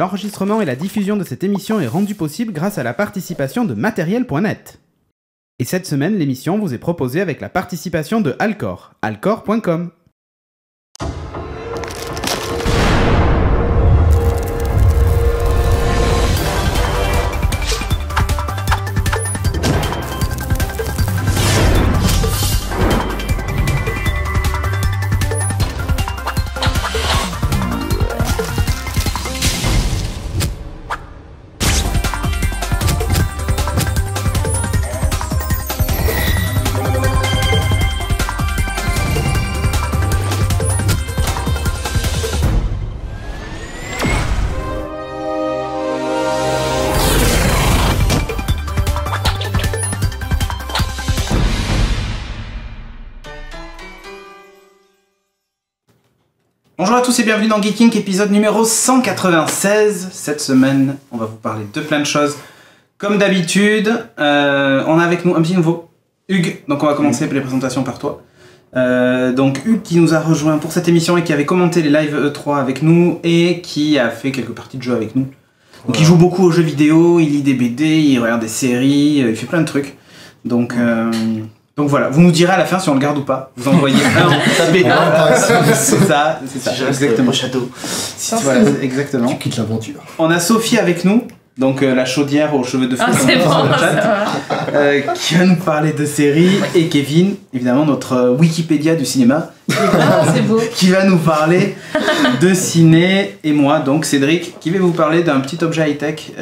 L'enregistrement et la diffusion de cette émission est rendu possible grâce à la participation de Matériel.net. Et cette semaine, l'émission vous est proposée avec la participation de Alcor, alcor.com. Bonjour à tous et bienvenue dans Geeking, épisode numéro 196. Cette semaine, on va vous parler de plein de choses. Comme d'habitude, on a avec nous un petit nouveau, Hugues. Donc on va commencer les présentations par toi. Donc Hugues qui nous a rejoint pour cette émission et qui avait commenté les lives E3 avec nous et qui a fait quelques parties de jeu avec nous. Donc il joue beaucoup aux jeux vidéo, il lit des BD, il regarde des séries, il fait plein de trucs. Donc voilà, vous nous direz à la fin si on le garde ou pas. Vous envoyez tapez c'est ça, exactement. Château. Voilà, exactement. Tu quittes l'aventure. On a Sophie avec nous, donc la chaudière aux cheveux de feu, qui va nous parler de séries, et Kevin, évidemment notre Wikipédia du cinéma, c'est beau. qui va nous parler de ciné, et moi, donc Cédric, qui va vous parler d'un petit objet high-tech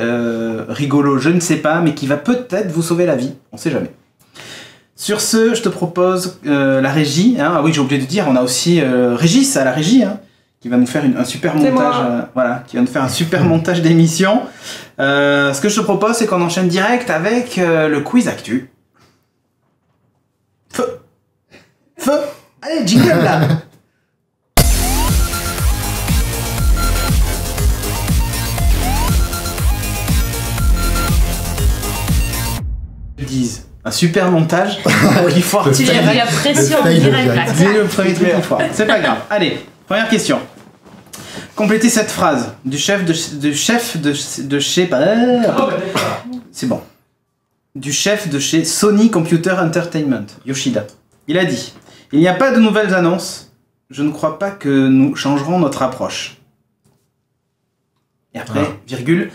rigolo, je ne sais pas, mais qui va peut-être vous sauver la vie, on sait jamais. Sur ce, je te propose la régie. Hein. Ah oui, j'ai oublié de dire, on a aussi Régis à la régie, hein, qui va nous faire un super montage. Voilà, qui va nous faire un super montage d'émission. Ce que je te propose, c'est qu'on enchaîne direct avec le quiz actu. Feu, allez, jingle là. Un super montage. Il faut Tu l'as vu la pression en direct. C'est le premier truc qu'on fera. C'est pas grave. Allez, première question. Complétez cette phrase du chef de chez. C'est bon. Du chef de chez Sony Computer Entertainment, Yoshida. Il a dit: il n'y a pas de nouvelles annonces. Je ne crois pas que nous changerons notre approche. Et après, virgule.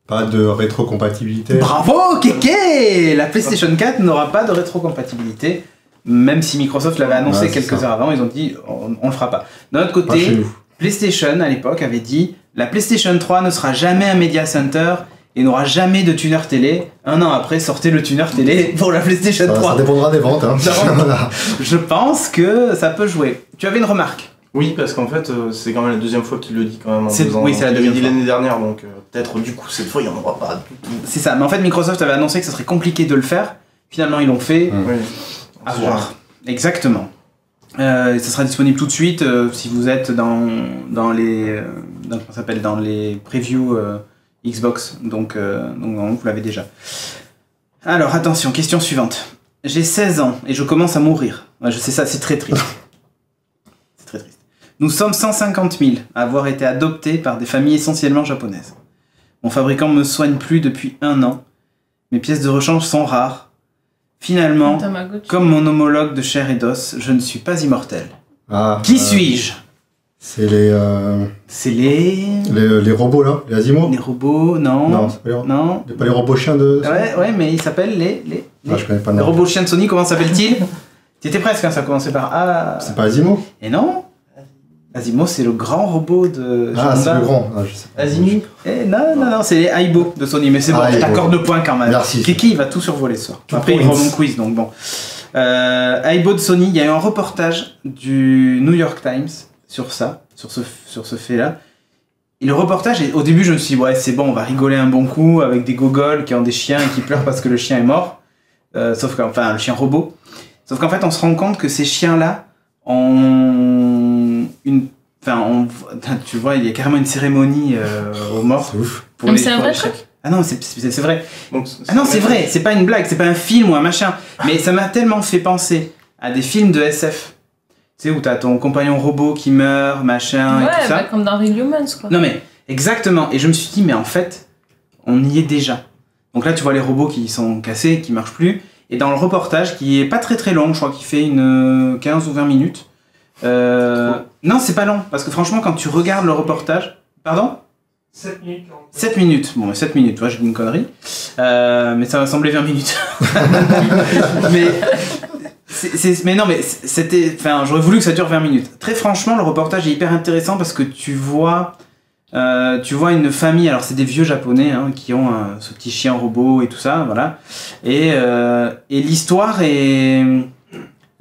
Pas de rétrocompatibilité. Bravo, Kéké! La PlayStation 4 n'aura pas de rétrocompatibilité, même si Microsoft l'avait annoncé quelques heures avant, ils ont dit on le fera pas. D'un autre côté, PlayStation à l'époque avait dit la PlayStation 3 ne sera jamais un Media Center et n'aura jamais de tuner télé. Un an après, sortez le tuner télé pour la PlayStation 3. Ça dépendra des ventes. Hein. Je pense que ça peut jouer. Tu avais une remarque? Oui, parce qu'en fait, c'est quand même la deuxième fois qu'il le dit quand même. Oui, c'est la deuxième fois. L'année dernière, donc peut-être du coup cette fois il n'y en aura pas du tout. C'est ça, mais en fait Microsoft avait annoncé que ça serait compliqué de le faire. Finalement ils l'ont fait. Oui. À voir. Exactement. Ça sera disponible tout de suite si vous êtes dans les previews Xbox. Donc vous l'avez déjà. Alors attention, question suivante. J'ai 16 ans et je commence à mourir. Ouais, je sais ça, c'est très triste. C'est très triste. Nous sommes 150 000 à avoir été adoptés par des familles essentiellement japonaises. Mon fabricant me soigne plus depuis 1 an. Mes pièces de rechange sont rares. Finalement, comme mon homologue de chair et d'os, je ne suis pas immortel. Qui suis-je? C'est les robots là, les Asimo. Les robots, non. Non, c'est pas les robots. Non. Pas les robots chiens de. Ouais, mais ils s'appellent je connais pas le les nom. robots chiens de Sony. Comment s'appellent-ils? Tu étais presque, hein, ça commençait par A. C'est pas Asimo? Et non. Asimo, c'est le grand robot de. C'est le grand. Je sais pas. Azimi. Non, c'est les Aibo de Sony, mais c'est bon, je t'accorde le point quand même. Merci. Kiki, il va tout survoler ce soir. Après, il prend mon quiz, donc bon. Aibo de Sony, il y a eu un reportage du New York Times sur ça, sur ce fait-là. Et le reportage, au début, je me suis dit, ouais, c'est bon, on va rigoler un bon coup avec des gogoles qui ont des chiens et qui pleurent parce que le chien est mort. Sauf qu'enfin, le chien robot. Sauf qu'en fait, on se rend compte que ces chiens-là ont une. Enfin, tu vois, il y a carrément une cérémonie aux morts. C'est ouf. Mais c'est un vrai truc. Ah non, c'est vrai. Ah non, c'est vrai, c'est pas une blague, c'est pas un film ou un machin. Mais ça m'a tellement fait penser à des films de SF. Tu sais, où t'as ton compagnon robot qui meurt, machin, et tout ça. Ouais, comme dans Real Humans, quoi. Non mais, Exactement. Et je me suis dit, mais en fait, on y est déjà. Donc là, tu vois les robots qui sont cassés, qui marchent plus. Et dans le reportage, qui est pas très très long, je crois qu'il fait une 15 ou 20 minutes. Non, c'est pas long. Parce que franchement, quand tu regardes le reportage... Pardon ? 7 minutes. 7 minutes. Bon, 7 minutes, tu vois, j'ai dit une connerie. Mais ça m'a semblé 20 minutes. mais non, mais c'était... Enfin, j'aurais voulu que ça dure 20 minutes. Très franchement, le reportage est hyper intéressant parce que tu vois une famille, alors c'est des vieux japonais hein, qui ont ce petit chien robot et tout ça, voilà. Et l'histoire est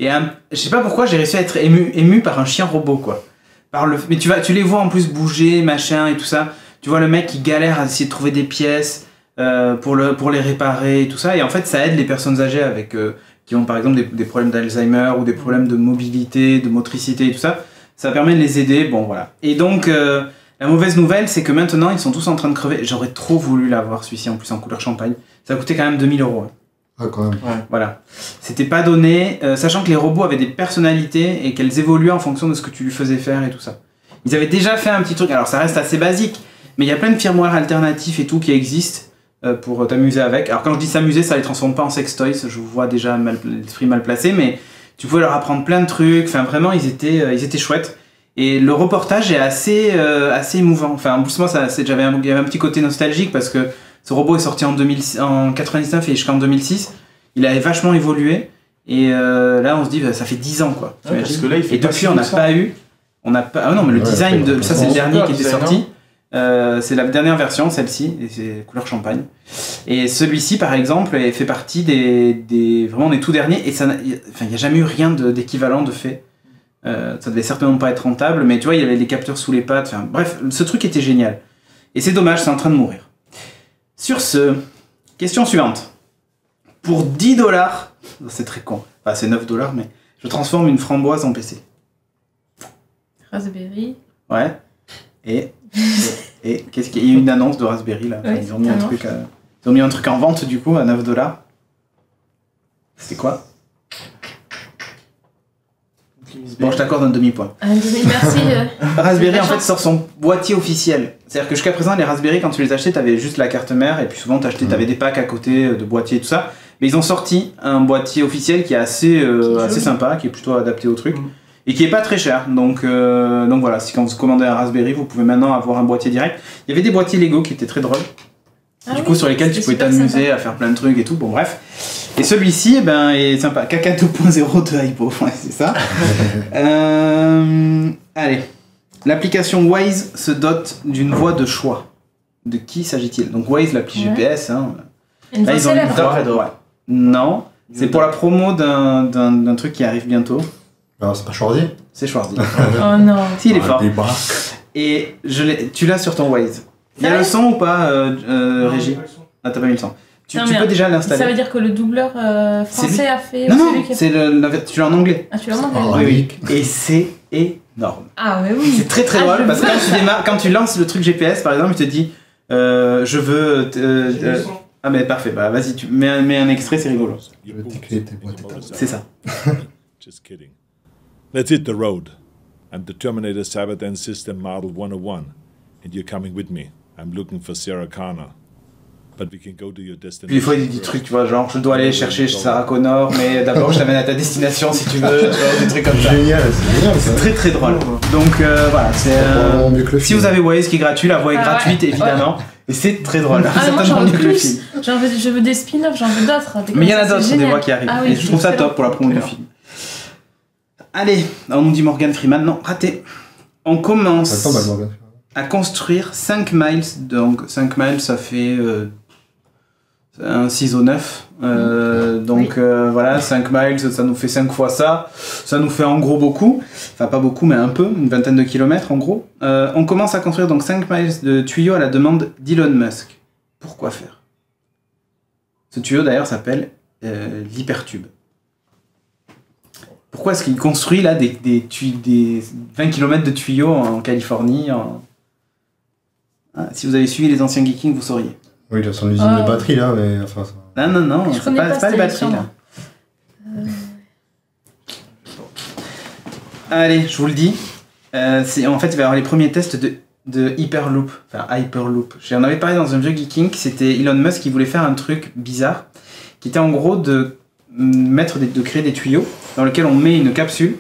je sais pas pourquoi j'ai réussi à être ému par un chien robot, quoi. Mais tu les vois en plus bouger, machin et tout ça. Tu vois le mec qui galère à essayer de trouver des pièces pour les réparer et tout ça. Et en fait, ça aide les personnes âgées qui ont par exemple des problèmes d'Alzheimer ou des problèmes de mobilité, de motricité et tout ça. Ça permet de les aider, bon voilà. Et donc, la mauvaise nouvelle, c'est que maintenant, ils sont tous en train de crever. J'aurais trop voulu l'avoir, celui-ci, en plus en couleur champagne. Ça coûtait quand même 2000 €. Hein. Ah, quand même. Ouais. Voilà. C'était pas donné, sachant que les robots avaient des personnalités et qu'elles évoluaient en fonction de ce que tu lui faisais faire et tout ça. Ils avaient déjà fait un petit truc, alors ça reste assez basique, mais il y a plein de firmware alternatifs et tout qui existent pour t'amuser avec. Alors quand je dis s'amuser, ça les transforme pas en sextoys, je vous vois déjà l'esprit mal placé, mais tu pouvais leur apprendre plein de trucs, enfin vraiment ils étaient chouettes. Et le reportage est assez émouvant. Enfin en plus moi il y avait un petit côté nostalgique parce que ce robot est sorti en 99 et jusqu'en 2006. Il avait vachement évolué et là on se dit ça fait 10 ans quoi. Ouais, parce que là, il fait et depuis on n'a pas eu. Ah non mais le design ça c'est le dernier qui était sorti. C'est la dernière version, celle-ci, et c'est couleur champagne. Et celui-ci, par exemple, fait partie des vraiment des tout derniers, et il n'y a jamais eu rien d'équivalent de fait. Ça devait certainement pas être rentable, mais tu vois, il y avait des capteurs sous les pattes, enfin bref, ce truc était génial. Et c'est dommage, c'est en train de mourir. Sur ce, question suivante. Pour 10 $, c'est très con, enfin c'est 9 $, mais je transforme une framboise en PC. Raspberry. Ouais. Et qu'est-ce qu'il y a eu une annonce de Raspberry là. Enfin, oui, ils ont mis un truc en vente du coup à 9 $. C'est quoi? Bon, je t'accorde un demi-point. Un demi, merci. Raspberry en fait sort son boîtier officiel. C'est-à-dire que jusqu'à présent les Raspberry quand tu les achetais t'avais juste la carte mère et puis souvent t'avais des packs à côté de boîtiers et tout ça. Mais ils ont sorti un boîtier officiel qui est assez sympa, qui est plutôt adapté au truc. Et qui est pas très cher, donc voilà, si quand vous commandez un Raspberry, vous pouvez maintenant avoir un boîtier direct. Il y avait des boîtiers Lego qui étaient très drôles, du coup sur lesquels tu pouvais t'amuser à faire plein de trucs et tout, bon bref. Et celui-ci, est sympa, Caca 2.0 de Hypo, ouais c'est ça. Allez, l'application Waze se dote d'une voie de choix. De qui s'agit-il? Donc Waze, l'appli GPS, hein. Une voix célèbre. Ouais. Non, c'est pour la promo d'un truc qui arrive bientôt. Alors, c'est pas Schwarzy? C'est Schwarzy. Oh non. Si, il est fort. Et tu l'as sur ton Waze. Il y a le son ou pas, Régie? Ah, t'as pas mis le son. Tu peux déjà l'installer. Ça veut dire que le doubleur français a fait... Non, tu l'as en anglais. Ah, tu l'as en anglais? Oui. Et c'est énorme. Ah, mais oui. C'est très très drôle parce que quand tu lances le truc GPS, par exemple, il te dit je veux... Ah, mais parfait, bah vas-y, tu mets un extrait, c'est rigolo. Je vais t'écrire tes boîtes. C'est ça. Just kidding. Let's hit the road. I'm the Terminator Cyberdyne System Model 101, and you're coming with me. I'm looking for Sarah Connor. But we can go to your destination. Puis des fois il dit des trucs, tu vois, genre je dois aller chercher Sarah Connor, mais d'abord je t'amène à ta destination si tu veux, tu vois, des trucs comme ça. Génial, c'est génial. C'est très très drôle. Donc voilà, c'est si vous avez Waze qui est gratuit, la voix est gratuite évidemment, et c'est très drôle. Ah, moi j'en veux plus. Je veux des spin-offs, j'en veux d'autres. Mais il y en a d'autres, des voix qui arrivent. Ah, oui, et je trouve ça top pour la promo du film. Allez, on nous dit Morgan Freeman, non, raté. On commence à construire 5 miles, donc 5 miles ça fait un 6 au 9, donc voilà, 5 miles ça nous fait 5 fois ça nous fait en gros beaucoup, enfin pas beaucoup mais un peu, une vingtaine de kilomètres en gros. On commence à construire donc 5 miles de tuyaux à la demande d'Elon Musk. Pourquoi faire? Ce tuyau d'ailleurs s'appelle l'Hypertube. Pourquoi est-ce qu'il construit là des 20 km de tuyaux en Californie Si vous avez suivi les anciens Geeking, vous sauriez. Oui, il a son usine de batterie là, mais enfin ça... Non, c'est pas les batteries là. Allez, je vous le dis. En fait, il va y avoir les premiers tests de de Hyperloop. Enfin, Hyperloop. J'en avais parlé dans un vieux Geeking, c'était Elon Musk qui voulait faire un truc bizarre, qui était en gros de créer des tuyaux dans lesquels on met une capsule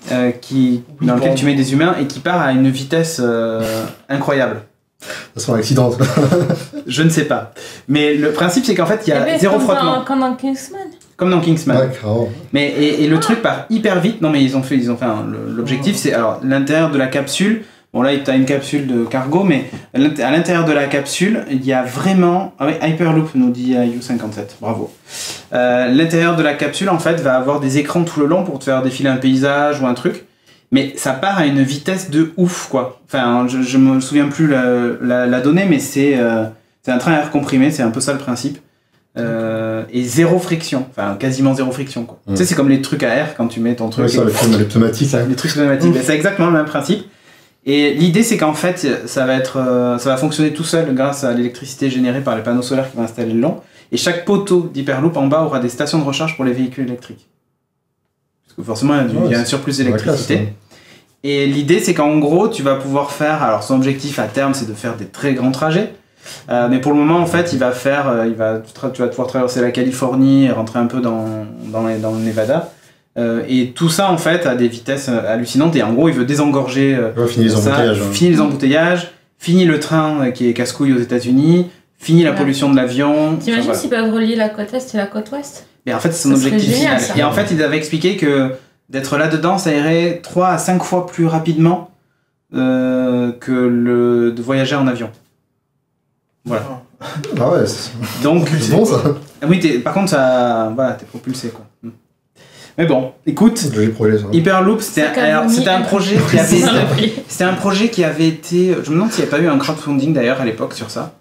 dans laquelle tu mets des humains et qui part à une vitesse incroyable. Ça sera un accident. Je ne sais pas. Mais le principe, c'est qu'en fait, il y a zéro frottement. Comme dans Kingsman. Comme dans Kingsman. Ouais, carrément. Mais et le truc part hyper vite. Non, mais ils ont fait l'objectif, c'est alors l'intérieur de la capsule. Bon, là, tu as une capsule de cargo, mais à l'intérieur de la capsule, il y a vraiment. Ah oui, Hyperloop nous dit IU57. Bravo. L'intérieur de la capsule, en fait, va avoir des écrans tout le long pour te faire défiler un paysage ou un truc. Mais ça part à une vitesse de ouf, quoi. Enfin, je me souviens plus la donnée, mais c'est un train à air comprimé, c'est un peu ça le principe. Et zéro friction, enfin quasiment zéro friction, quoi. Tu sais, c'est comme les trucs à air quand tu mets ton truc. Ouais, ça, les pneumatiques. Les trucs pneumatiques, c'est exactement le même principe. Et l'idée, c'est qu'en fait, ça va fonctionner tout seul grâce à l'électricité générée par les panneaux solaires qui vont installer le long. Et chaque poteau d'Hyperloop en bas aura des stations de recharge pour les véhicules électriques. Parce que forcément, il y a un surplus d'électricité. Classe, et l'idée, c'est qu'en gros, tu vas pouvoir faire. Alors, son objectif à terme, c'est de faire des très grands trajets. Mais pour le moment, en fait, tu vas pouvoir traverser la Californie et rentrer un peu dans le Nevada. Et tout ça, en fait, à des vitesses hallucinantes. Et en gros, il veut désengorger finir les embouteillages, finir le train qui est casse-couille aux États-Unis, finir la pollution de l'avion. T'imagines s'ils peuvent relier la côte Est et la côte Ouest? Mais en fait, c'est son objectif final. Et en fait, il avait expliqué que d'être là-dedans, ça irait 3 à 5 fois plus rapidement que de voyager en avion. Voilà. Ah ouais, donc c'est bon ça. Oui, par contre, t'es propulsé, quoi. Mais bon, écoute, Hyperloop, c'était un projet qui avait été. Je me demande s'il n'y a pas eu un crowdfunding d'ailleurs à l'époque sur ça.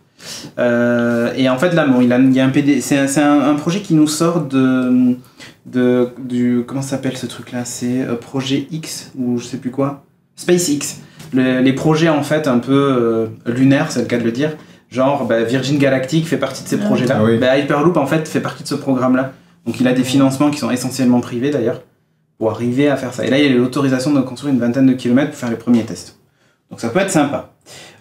Et en fait, là, bon, il y a un PD. C'est un projet qui nous sort du. Comment ça s'appelle ce truc-là? C'est Projet X ou je sais plus quoi. SpaceX. Les projets en fait un peu lunaires, c'est le cas de le dire. Genre, Virgin Galactic fait partie de ces projets-là. Ah oui. Hyperloop en fait fait partie de ce programme-là. Donc il a des financements qui sont essentiellement privés d'ailleurs pour arriver à faire ça. Et là, il y a l'autorisation de construire une vingtaine de kilomètres pour faire les premiers tests. Donc ça peut être sympa.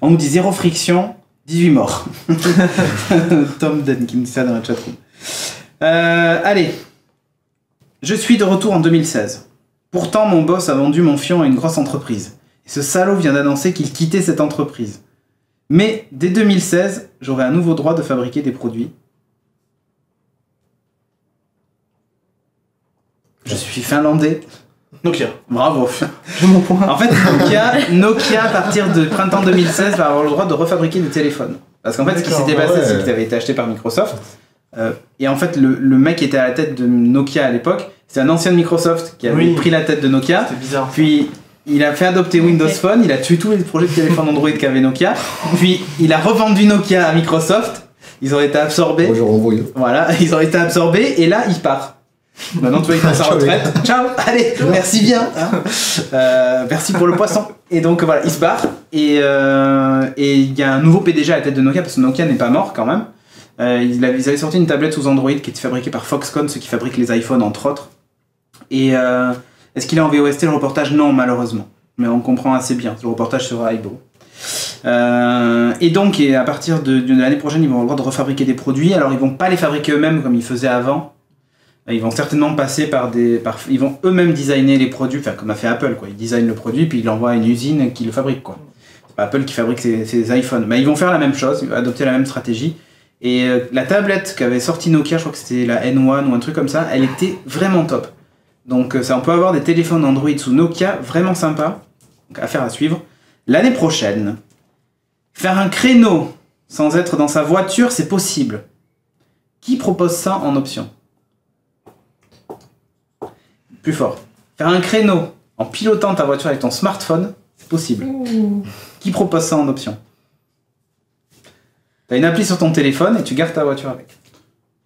On nous dit 0 friction, 18 morts. Tom Dunn qui me dit ça dans la chatroom. Allez. Je suis de retour en 2016. Pourtant, mon boss a vendu mon fion à une grosse entreprise. Et ce salaud vient d'annoncer qu'il quittait cette entreprise. Mais dès 2016, j'aurai un nouveau droit de fabriquer des produits. Je suis finlandais. Nokia. Bravo. Mon point. En fait, Nokia, à partir de printemps 2016, va avoir le droit de refabriquer des téléphones. Parce qu'en fait, ce qui s'était passé, c'est qu'il avait été acheté par Microsoft. Et en fait, le mec qui était à la tête de Nokia à l'époque, c'est un ancien de Microsoft qui avait pris la tête de Nokia. C'était bizarre. Puis il a fait adopter Windows Phone, il a tué tous les projets de téléphone Android qu'avait Nokia. Puis il a revendu Nokia à Microsoft. Ils ont été absorbés. Voilà, ils ont été absorbés et là, il part. Maintenant, tu vois, il prend sa retraite. Ciao, allez, merci bien. Merci pour le poisson. Et donc voilà, il se barre. Et il y a un nouveau PDG à la tête de Nokia parce que Nokia n'est pas mort quand même. Ils avaient sorti une tablette sous Android qui était fabriquée par Foxconn, ceux qui fabriquent les iPhones entre autres. Et est-ce qu'il est en VOST le reportage? Non, malheureusement. Mais on comprend assez bien. Le reportage sera Aibo. Et donc, à partir de l'année prochaine, ils vont avoir le droit de refabriquer des produits. Alors, ils vont pas les fabriquer eux-mêmes comme ils faisaient avant. Ils vont certainement passer ils vont eux-mêmes designer les produits, enfin comme a fait Apple, quoi. Ils designent le produit puis ils l'envoient à une usine qui le fabrique, quoi. C'est pas Apple qui fabrique ses iPhones. Mais ils vont faire la même chose, ils vont adopter la même stratégie. Et la tablette qu'avait sorti Nokia, je crois que c'était la N1 ou un truc comme ça, elle était vraiment top. Donc on peut avoir des téléphones Android sous Nokia vraiment sympa. Donc affaire à suivre. L'année prochaine, faire un créneau sans être dans sa voiture, c'est possible. Qui propose ça en option? Plus fort. Faire un créneau en pilotant ta voiture avec ton smartphone, c'est possible. Qui propose ça en option? T'as une appli sur ton téléphone et tu gardes ta voiture avec.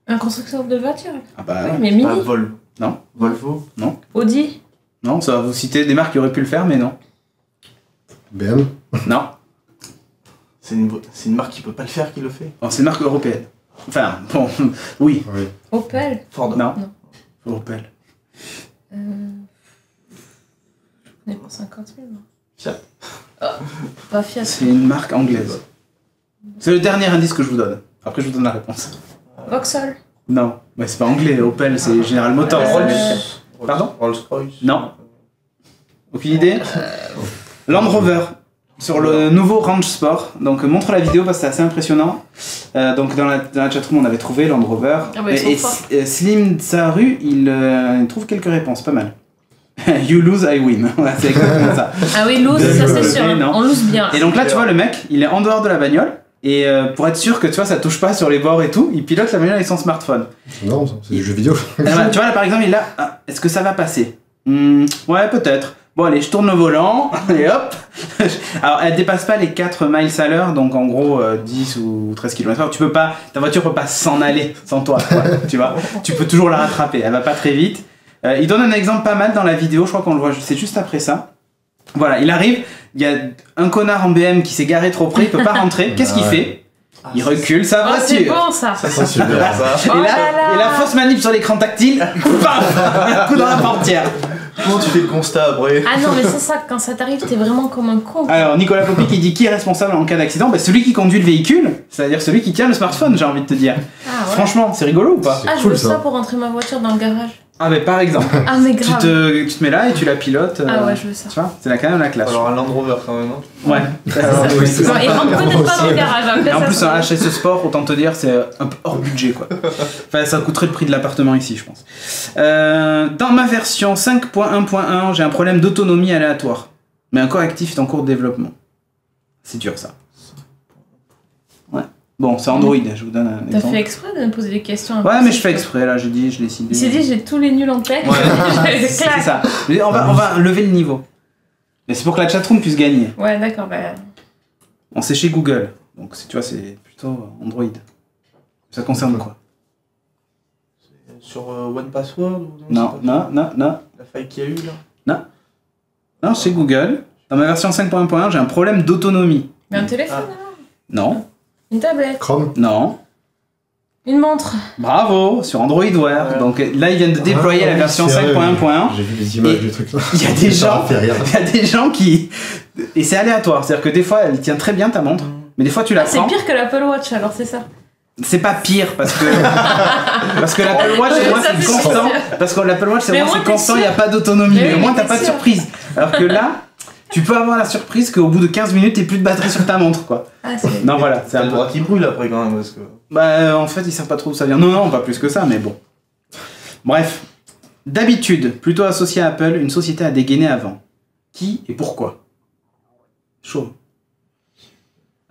Un constructeur de voiture? Ah bah oui, mais Mini. Pas Vol. Non. Volvo. Non. Audi. Non, ça va vous citer des marques qui auraient pu le faire, mais non. BM. Non. C'est une marque qui peut pas le faire qui le fait. Oh, c'est une marque européenne. Enfin, bon, oui. Opel. Ford. Non. Opel. On est pour 50 000. Fiat. Pas Fiat. C'est une marque anglaise. C'est le dernier indice que je vous donne. Après, je vous donne la réponse. Vauxhall. Non, mais c'est pas anglais. Opel, c'est General Motors. Pardon? Rolls-Royce. Non. Aucune idée? Land Rover. Sur le nouveau Range Sport. Donc, montre la vidéo parce que c'est assez impressionnant. Donc, dans la chatroom, on avait trouvé Land Rover. Ah bah, ils sont forts. Slim Tsaru, il trouve quelques réponses, pas mal. You lose, I win. Ouais, c'est exactement ça. Ah oui, lose, ça c'est sûr. Non. On lose bien. Et donc là, tu vois, le mec, il est en dehors de la bagnole. Et pour être sûr que tu vois, ça touche pas sur les bords et tout, il pilote la bagnole avec son smartphone. Non, c'est des jeux vidéo. Tu vois, là, par exemple, il a. Ah, est-ce que ça va passer? Ouais, peut-être. Bon, allez, je tourne le volant, et hop. Alors, elle dépasse pas les 4 miles à l'heure, donc en gros 10 ou 13 km/h. Tu peux pas, ta voiture peut pas s'en aller sans toi, quoi, tu vois. Tu peux toujours la rattraper, elle va pas très vite. Il donne un exemple pas mal dans la vidéo, je crois qu'on le voit, c'est juste après ça. Voilà, il arrive, il y a un connard en BM qui s'est garé trop près, il peut pas rentrer. Qu'est-ce qu'il fait? Il recule sa Oh, c'est voiture. bon ça. Ça c'est super ça. Et Oh là, là là. et la fausse manip sur l'écran tactile, paf, un coup dans la portière. Comment tu fais le constat après? Ah non, mais c'est ça, quand ça t'arrive, t'es vraiment comme un con. Alors Nicolas Popi qui dit qui est responsable en cas d'accident? Bah, celui qui conduit le véhicule, c'est-à-dire celui qui tient le smartphone, j'ai envie de te dire. Ah ouais. Franchement, c'est rigolo ou pas? C'est Ah, je cool, veux ça. ça pour rentrer ma voiture dans le garage. Ah mais par exemple, Ah, mais tu grave. te mets là et tu la pilotes. Ah ouais, je veux ça. Tu vois, c'est là quand même la classe. Alors un Land Rover quand même, hein. Ouais. Oui, c'est Non, ça. il rentre peut-être pas dans le garage. Après, Et en ça, plus c'est- un HS Sport, autant te dire, c'est un peu hors budget quoi. Enfin, ça coûterait le prix de l'appartement ici, je pense. Dans ma version 5.1.1, j'ai un problème d'autonomie aléatoire. Mais un correctif est en cours de développement. C'est dur ça. Ouais. Bon, c'est Android, je vous donne un T'as exemple. fait exprès de me poser des questions. Ouais, mais je fais exprès là, j'ai dit, je l'ai ciblé. Il s'est dit, j'ai tous les nuls en tech. Ouais, c'est Clac. ça. Mais on va lever le niveau. Mais c'est pour que la chatroom puisse gagner. Ouais, d'accord, bah. On sait chez Google. Donc, tu vois, c'est plutôt Android. Ça concerne quoi? Sur One Password ou Non, non, non, non. La faille qu'il y a eu là. Non, chez Google. Dans ma version 5.1.1, j'ai un problème d'autonomie. Mais un téléphone, Ah. alors. Non, Une tablette. Chrome. non. Une montre. Bravo, sur Android Wear. Ouais. Donc là, ils viennent de déployer Ah, la oui, version c'est vrai, 5.1.1. J'ai vu les images Et du truc là. Il y a des Ça gens, m'a fait rire. il y a des gens qui... Et c'est aléatoire, c'est-à-dire que des fois, elle tient très bien ta montre, mais des fois, tu la Ah, c'est prends. pire que l'Apple Watch, alors c'est ça. C'est pas pire, parce que... parce que l'Apple Watch, Ouais, au moins, ça c'est fait constant. plaisir. Parce que l'Apple Watch, Mais au moins, au moins, c'est t'es constant, il sûr. n'y a pas d'autonomie. Mais Mais au oui, moins, t'es t'as pas de sûr. surprise. Alors que là, tu peux avoir la surprise qu'au bout de 15 minutes, t'aies plus de batterie sur ta montre, quoi. Ah, c'est. Non, voilà, c'est T'as un le peu... droit qui brûle après quand même parce que. Bah, en fait, ils savent pas trop où ça vient. Non, non, pas plus que ça, mais bon. Bref. D'habitude, plutôt associé à Apple, une société a dégainé avant. Qui et pourquoi? Chaud.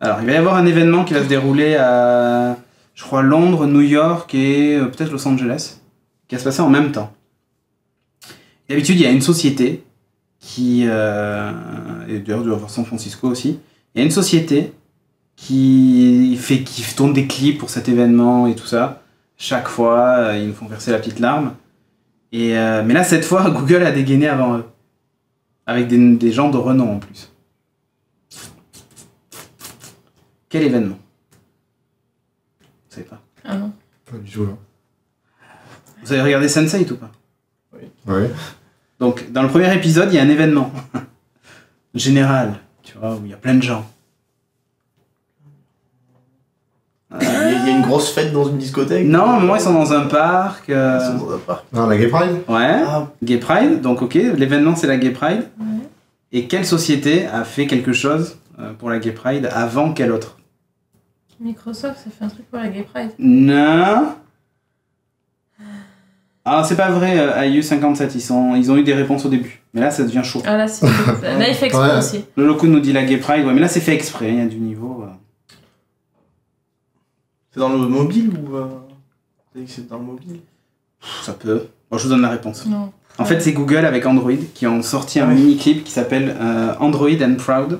Alors, il va y avoir un événement qui va se dérouler à, je crois, Londres, New York et peut-être Los Angeles, qui va se passer en même temps. D'habitude, il y a une société qui... et d'ailleurs, doit y avoir San Francisco aussi. Il y a une société qui tourne des clips pour cet événement et tout ça. Chaque fois, ils nous font verser la petite larme. Et, mais là, cette fois, Google a dégainé avant eux. Avec des gens de renom en plus. Quel événement? Vous savez pas. Ah non. Pas du tout là. Vous avez regardé Sense8 ou pas? Ouais. Donc, dans le premier épisode, il y a un événement général, tu vois, où il y a plein de gens. Il y a une grosse fête dans une discothèque. Non, à un moment, ils sont dans un parc. Ils sont dans un parc. Non, la Gay Pride. Ouais, Ah, Gay Pride, donc ok, l'événement c'est la Gay Pride. Ouais. Et quelle société a fait quelque chose pour la Gay Pride avant quelle autre? Microsoft, ça fait un truc pour la Gay Pride. Non. Ah, c'est pas vrai, IU57, ils ont eu des réponses au début. Mais là, ça devient chaud. Ah là, c'est. Là, il fait exprès Ouais. aussi. Le Loco nous dit la Gay Pride, ouais, mais là, c'est fait exprès, il y a du niveau. c'est dans le mobile ou. T'as dit que c'est dans le mobile? Ça peut. Bon, je vous donne la réponse. Non. En fait, c'est Google avec Android qui ont sorti un Ouais. mini-clip qui s'appelle Android and Proud.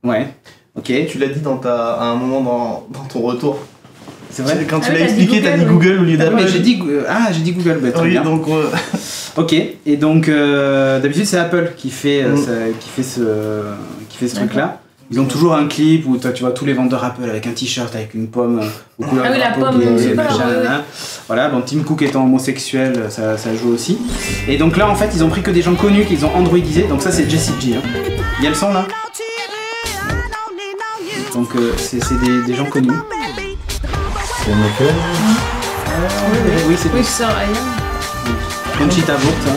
Ouais, ok. Tu l'as dit à un moment dans ton retour. C'est vrai. Quand tu Ah oui, l'as t'as dit expliqué, t'as dit Google, Google au lieu Ah, d'Apple. mais j'ai dit, j'ai dit Google, bah, très Oui, bien. donc. Ok, et donc d'habitude c'est Apple qui fait, qui fait ce truc-là. Ils ont toujours un clip où tu vois tous les vendeurs Apple avec un t-shirt avec une pomme aux couleurs Ah oui, du la drapeau pomme, bleu, super, machin, ouais, ouais. nanana. Voilà, bon, Tim Cook étant homosexuel, ça joue aussi. Et donc là en fait ils ont pris que des gens connus qu'ils ont androidisés, donc ça c'est Jessie G. Hein. Il y a le son là. Donc c'est des gens connus. C'est Michael. Oui, c'est Oui, ça, Ryan. Conchita Wurst.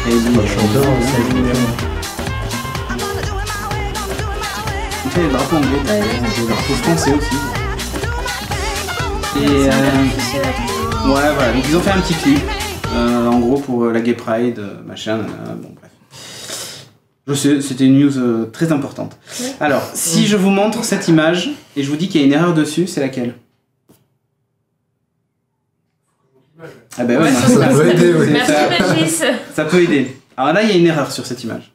Et C'est pas le chanteur, il fait les drapeaux anglais, les drapeaux français aussi. Et ouais, voilà, donc ils ont fait un petit clip, en gros pour la Gay Pride, machin, bon bref. Je sais, c'était une news très importante. Ouais. Alors, si je vous montre cette image et je vous dis qu'il y a une erreur dessus, c'est laquelle? Ah ben ouais, Ouais, non, ça peut aider, oui. Merci, Régis. ça peut aider. Alors là, il y a une erreur sur cette image.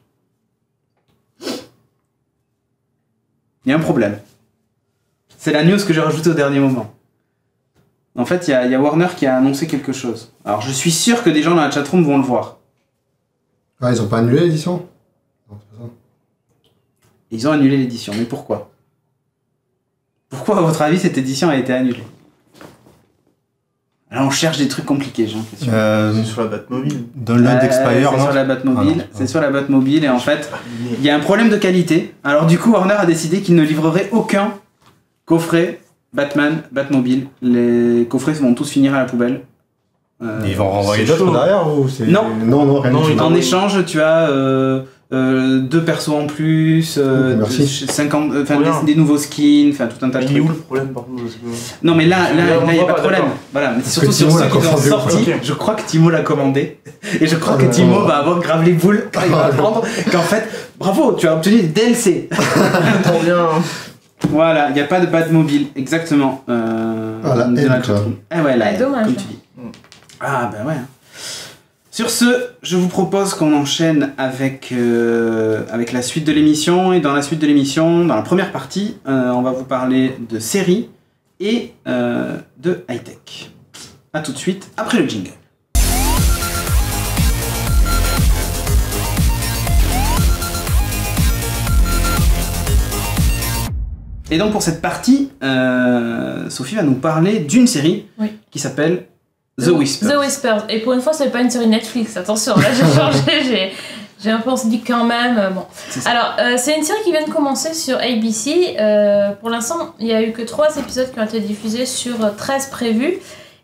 Il y a un problème. C'est la news que j'ai rajoutée au dernier moment. En fait, il y a Warner qui a annoncé quelque chose. Alors, je suis sûr que des gens dans la chatroom vont le voir. Ah, ils ont pas annulé l'édition? Non, c'est pas ça. Ils ont annulé l'édition, mais pourquoi? Pourquoi, à votre avis, cette édition a été annulée? Là, on cherche des trucs compliqués, j'ai l'impression. C'est sur la Batmobile. Download Expire, C'est non? sur la Batmobile, Ah non, c'est sur la Batmobile, et en fait, il y a un problème de qualité. Alors du coup, Warner a décidé qu'il ne livrerait aucun coffret Batman, Batmobile. Les coffrets vont tous finir à la poubelle. Ils vont renvoyer c'est d'autres chaud. derrière ou c'est... Non. non, rien Non, du tout. En échange, tu as 2 persos en plus, Merci. 50, enfin Rien. des nouveaux skins, enfin tout un tas de Il est où trucs. le problème par contre? Non mais là, il n'y a on pas de voit pas, problème. d'accord. Voilà, mais c'est Parce que surtout sur Timo ceux l'a qui ont commandé, sorti. ok. Je crois que Timo l'a commandé. Et je crois Ah que non. Timo va avoir grave les boules quand il va apprendre qu'en fait, bravo, tu as obtenu des DLC. Trop bien. Voilà, il n'y a pas de Batmobile, exactement. la de haine, la quoi. chatroom. Ah ouais, la Ah, haine, dommage. comme tu dis. Ah bah ouais. Sur ce, je vous propose qu'on enchaîne avec la suite de l'émission. Et dans la suite de l'émission, dans la première partie, on va vous parler de séries et de high-tech. A tout de suite, après le jingle. Et donc pour cette partie, Sophie va nous parler d'une série Oui. qui s'appelle The Whispers. The Whispers. Et pour une fois, c'est pas une série Netflix. Attention, là j'ai changé. J'ai un peu dit quand même. Bon. C'est ça. Alors, c'est une série qui vient de commencer sur ABC. Pour l'instant, il n'y a eu que 3 épisodes qui ont été diffusés sur 13 prévus.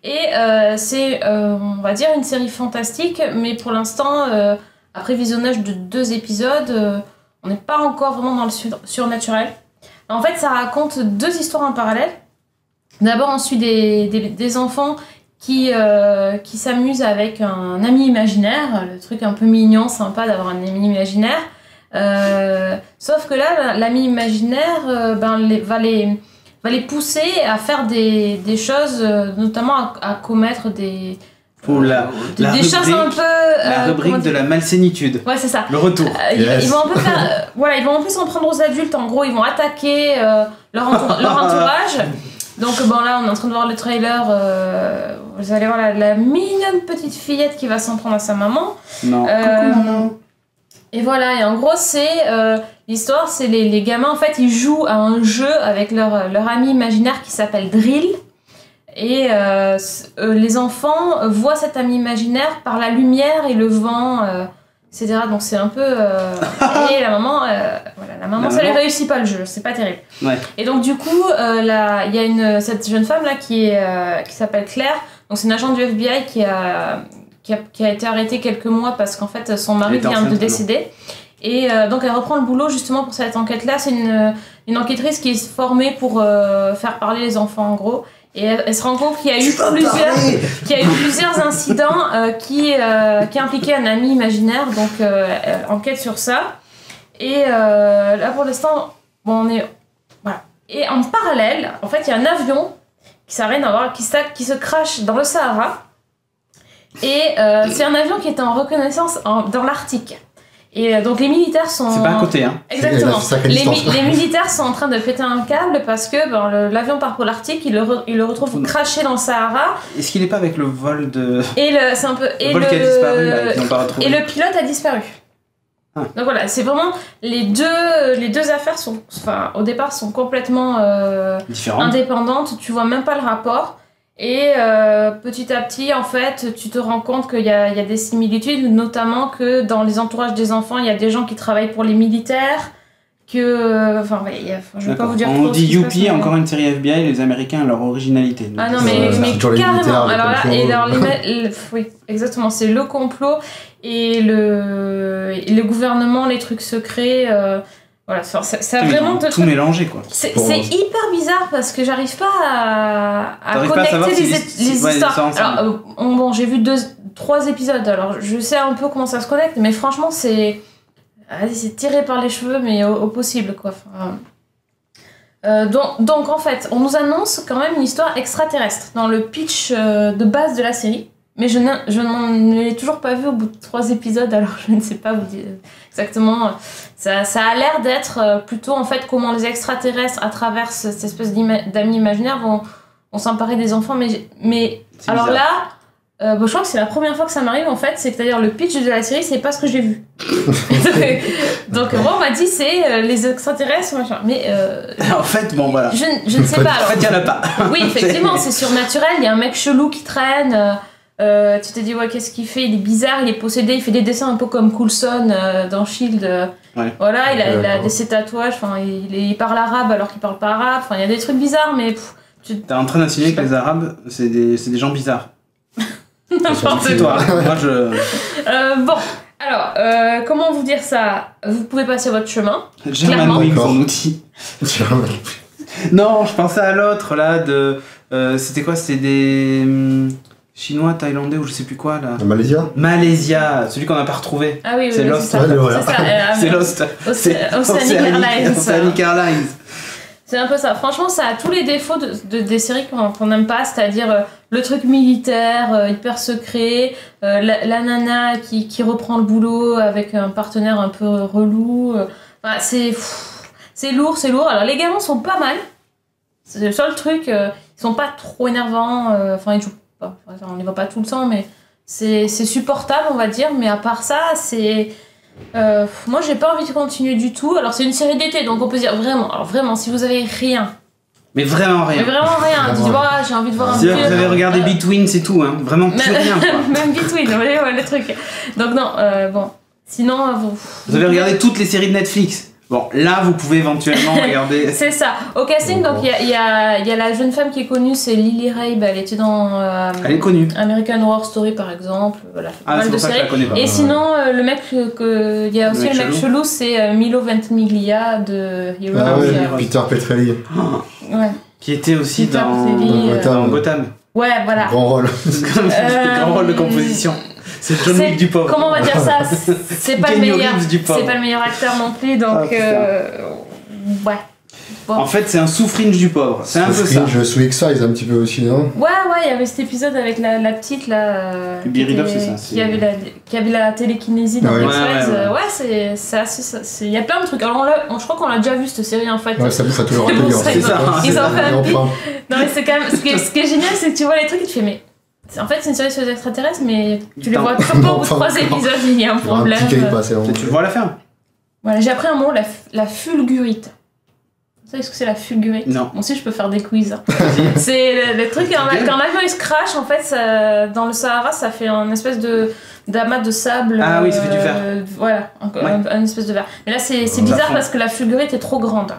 Et c'est, on va dire, une série fantastique. Mais pour l'instant, après visionnage de 2 épisodes, on n'est pas encore vraiment dans le surnaturel. En fait, ça raconte 2 histoires en parallèle. D'abord, on suit des enfants qui s'amusent avec un ami imaginaire, le truc un peu mignon, sympa d'avoir un ami imaginaire. Sauf que là, l'ami imaginaire va les pousser à faire des choses, notamment à commettre des choses un peu... la rubrique de la malsénitude. Ouais, c'est ça. Le retour. Yes. Ils vont un peu faire... voilà, ils vont en plus en prendre aux adultes. En gros, ils vont attaquer leur entourage. Donc bon, là, on est en train de voir le trailer. Vous allez voir la mignonne petite fillette qui va s'en prendre à sa maman. Non. Euh, Coucou, maman. Et voilà, et en gros, c'est l'histoire, c'est les gamins, en fait, ils jouent à un jeu avec leur ami imaginaire qui s'appelle Drill. Et les enfants voient cet ami imaginaire par la lumière et le vent, etc. Donc c'est un peu... et la maman, la maman, ça lui réussit pas le jeu, c'est pas terrible. Ouais. Et donc du coup, il y a cette jeune femme là qui s'appelle Claire. Donc c'est une agent du FBI qui a été arrêtée quelques mois parce qu'en fait son mari Elle était vient de enceinte, décéder. Et donc elle reprend le boulot justement pour cette enquête-là. C'est une enquêtrice qui est formée pour faire parler les enfants en gros. Et elle se rend compte qu'il y a eu plusieurs incidents qui impliquaient un ami imaginaire. Donc elle enquête sur ça. Et là pour l'instant, bon, voilà. Et en parallèle, en fait, il y a un avion qui ça n'a rien à voir, qui se crache dans le Sahara. Et c'est un avion qui était en reconnaissance dans l'Arctique. Et donc les militaires sont... C'est pas à côté, hein. Exactement. C'est Les militaires sont en train de péter un câble parce que l'avion part pour l'Arctique, ils le retrouvent craché dans le Sahara. Est-ce qu'il est pas avec le vol de... C'est un peu... Le vol qui a disparu, là, qu'ils n'ont pas retrouvé. Et le pilote a disparu. Ah. Donc voilà, c'est vraiment... Les deux affaires au départ sont complètement Différent. indépendantes. Tu vois même pas le rapport. Et petit à petit, en fait, tu te rends compte qu'il y a des similitudes, notamment que dans les entourages des enfants, il y a des gens qui travaillent pour les militaires, que... Enfin, je vais pas vous dire On trop dit ce qui se passe, Youpi, mais- encore une série FBI, les Américains, leur originalité. Donc, Ah non, Ouais, mais c'est toujours les carrément. militaires, les Alors là, complots. et alors oui, exactement, c'est le complot et le gouvernement, les trucs secrets. Voilà, ça Putain, mais vraiment ils ont tout mélangé, quoi. C'est Bon. hyper bizarre parce que j'arrive pas à T'arrives pas à savoir connecter si les ouais, histoires. ça ensemble. Alors, bon, j'ai vu 3 épisodes, alors je sais un peu comment ça se connecte, mais franchement, c'est tiré par les cheveux, mais au possible, quoi. Enfin, donc, en fait, on nous annonce quand même une histoire extraterrestre dans le pitch de base de la série. Mais je n'en ai toujours pas vu au bout de 3 épisodes, alors je ne sais pas vous dire exactement. Ça a l'air d'être plutôt en fait comment les extraterrestres, à travers cette espèce d'amis imaginaires, vont s'emparer des enfants. Mais C'est alors bizarre. là, je crois que c'est la première fois que ça m'arrive en fait, c'est-à-dire le pitch de la série, c'est pas ce que j'ai vu. Donc moi on m'a dit c'est les extraterrestres, machin. Mais En fait, bon, voilà. je ne sais pas. En Alors, fait, il y en a pas. oui, effectivement, c'est surnaturel. Il y a un mec chelou qui traîne. Tu te dis, ouais, qu'est-ce qu'il fait? Il est bizarre, il est possédé, il fait des dessins un peu comme Coulson dans Shield. Ouais. Voilà, il a D'accord. ses tatouages, enfin, il parle arabe alors qu'il parle pas arabe. Enfin, il y a des trucs bizarres, mais T'es en train d'insinuer que les Arabes, c'est des gens bizarres. n'importe C'est quoi. toi. Moi, je. Bon, alors, comment vous dire ça? Vous pouvez passer votre chemin. German Clairement. Wings, D'accord. on nous dit. Non, je pensais à l'autre, là, de. C'était quoi? C'était des. Chinois, Thaïlandais ou je sais plus quoi, là. La Malaisie. Malaysia, celui qu'on n'a pas retrouvé. Ah oui, oui, C'est oui, Lost. c'est ça. Ouais, voilà. C'est ça, C'est Lost. C'est Oceanic Airlines. Oceanic Airlines. C'est un peu ça. Franchement, ça a tous les défauts des séries qu'on n'aime pas, c'est-à-dire le truc militaire, hyper secret, la nana qui reprend le boulot avec un partenaire un peu relou. Enfin, c'est lourd, c'est lourd. Alors les gamins sont pas mal. C'est le seul truc. Ils sont pas trop énervants. Enfin, ils jouent pas. Enfin, on les voit pas tout le temps, mais c'est supportable, on va dire. Mais à part ça, c'est... moi j'ai pas envie de continuer du tout. Alors c'est une série d'été, donc on peut dire vraiment si vous avez rien, Mais vraiment mais rien. vraiment rien, Vraiment dites voilà, j'ai envie de voir un C'est-à-dire que vous avez film. regardé Between, c'est tout, hein. Vraiment plus rien, quoi. Même Between, vous voyez, ouais, le truc. Donc non, bon, sinon Vous avez regardé toutes les séries de Netflix. Bon, là, vous pouvez éventuellement regarder. c'est ça. Au casting, donc il y a la jeune femme qui est connue, c'est Lily Rabe, elle était dans Elle est connue. American Horror Story par exemple, voilà, fait pas Ah, mal c'est de pour ça que je séries. la connais pas. Et sinon, le mec il y a aussi mec le mec chelou, c'est Milo Ventimiglia de Hero. Ah ouais, Hero. Peter Petrelli. Ouais. Qui était aussi Peter dans Petrelli, dans Gotham. Ouais, voilà. Grand rôle. Grand rôle de composition. C'est John Wick du pauvre. Comment on va dire ça? C'est pas le Keanu meilleur. Reeves du pauvre. C'est pas le meilleur acteur non plus, donc Ah, putain. ouais. Bon. En fait, c'est un sous-fringe du pauvre. C'est un peu ça. Je suis X-Size un petit peu aussi, non? Ouais, il y avait cet épisode avec la petite là. Biridov, c'est ça, c'est- Qui avait la télékinésie dans Ouais. X-Files. Ouais, c'est assez. Il y a plein de trucs. Alors, je crois qu'on l'a déjà vu cette série en fait. Ouais, ça bouffe à tous les C'est orteils. C'est ça. Ils ont fait un Enfin, Non, mais c'est quand même. Ce qui est génial, c'est que tu vois les trucs et tu fais, mais. En fait, c'est une série sur les extraterrestres, mais tu les vois toujours pas au bout de 3 Enfin, épisodes, il y a un un problème. petit qui passe, hein. Tu le vois à la fin? Voilà, j'ai appris un mot, la fulgurite. Vous savez ce que c'est la fulgurite? Non. Bon, si je peux faire des quiz. Hein. C'est le truc, quand l'avion il se crash, en fait, dans le Sahara, ça fait un espèce d'amas de sable. Ah oui, ça fait du verre. Voilà, un espèce de verre. Mais là, c'est bizarre fond. parce que la fulgurite est trop grande.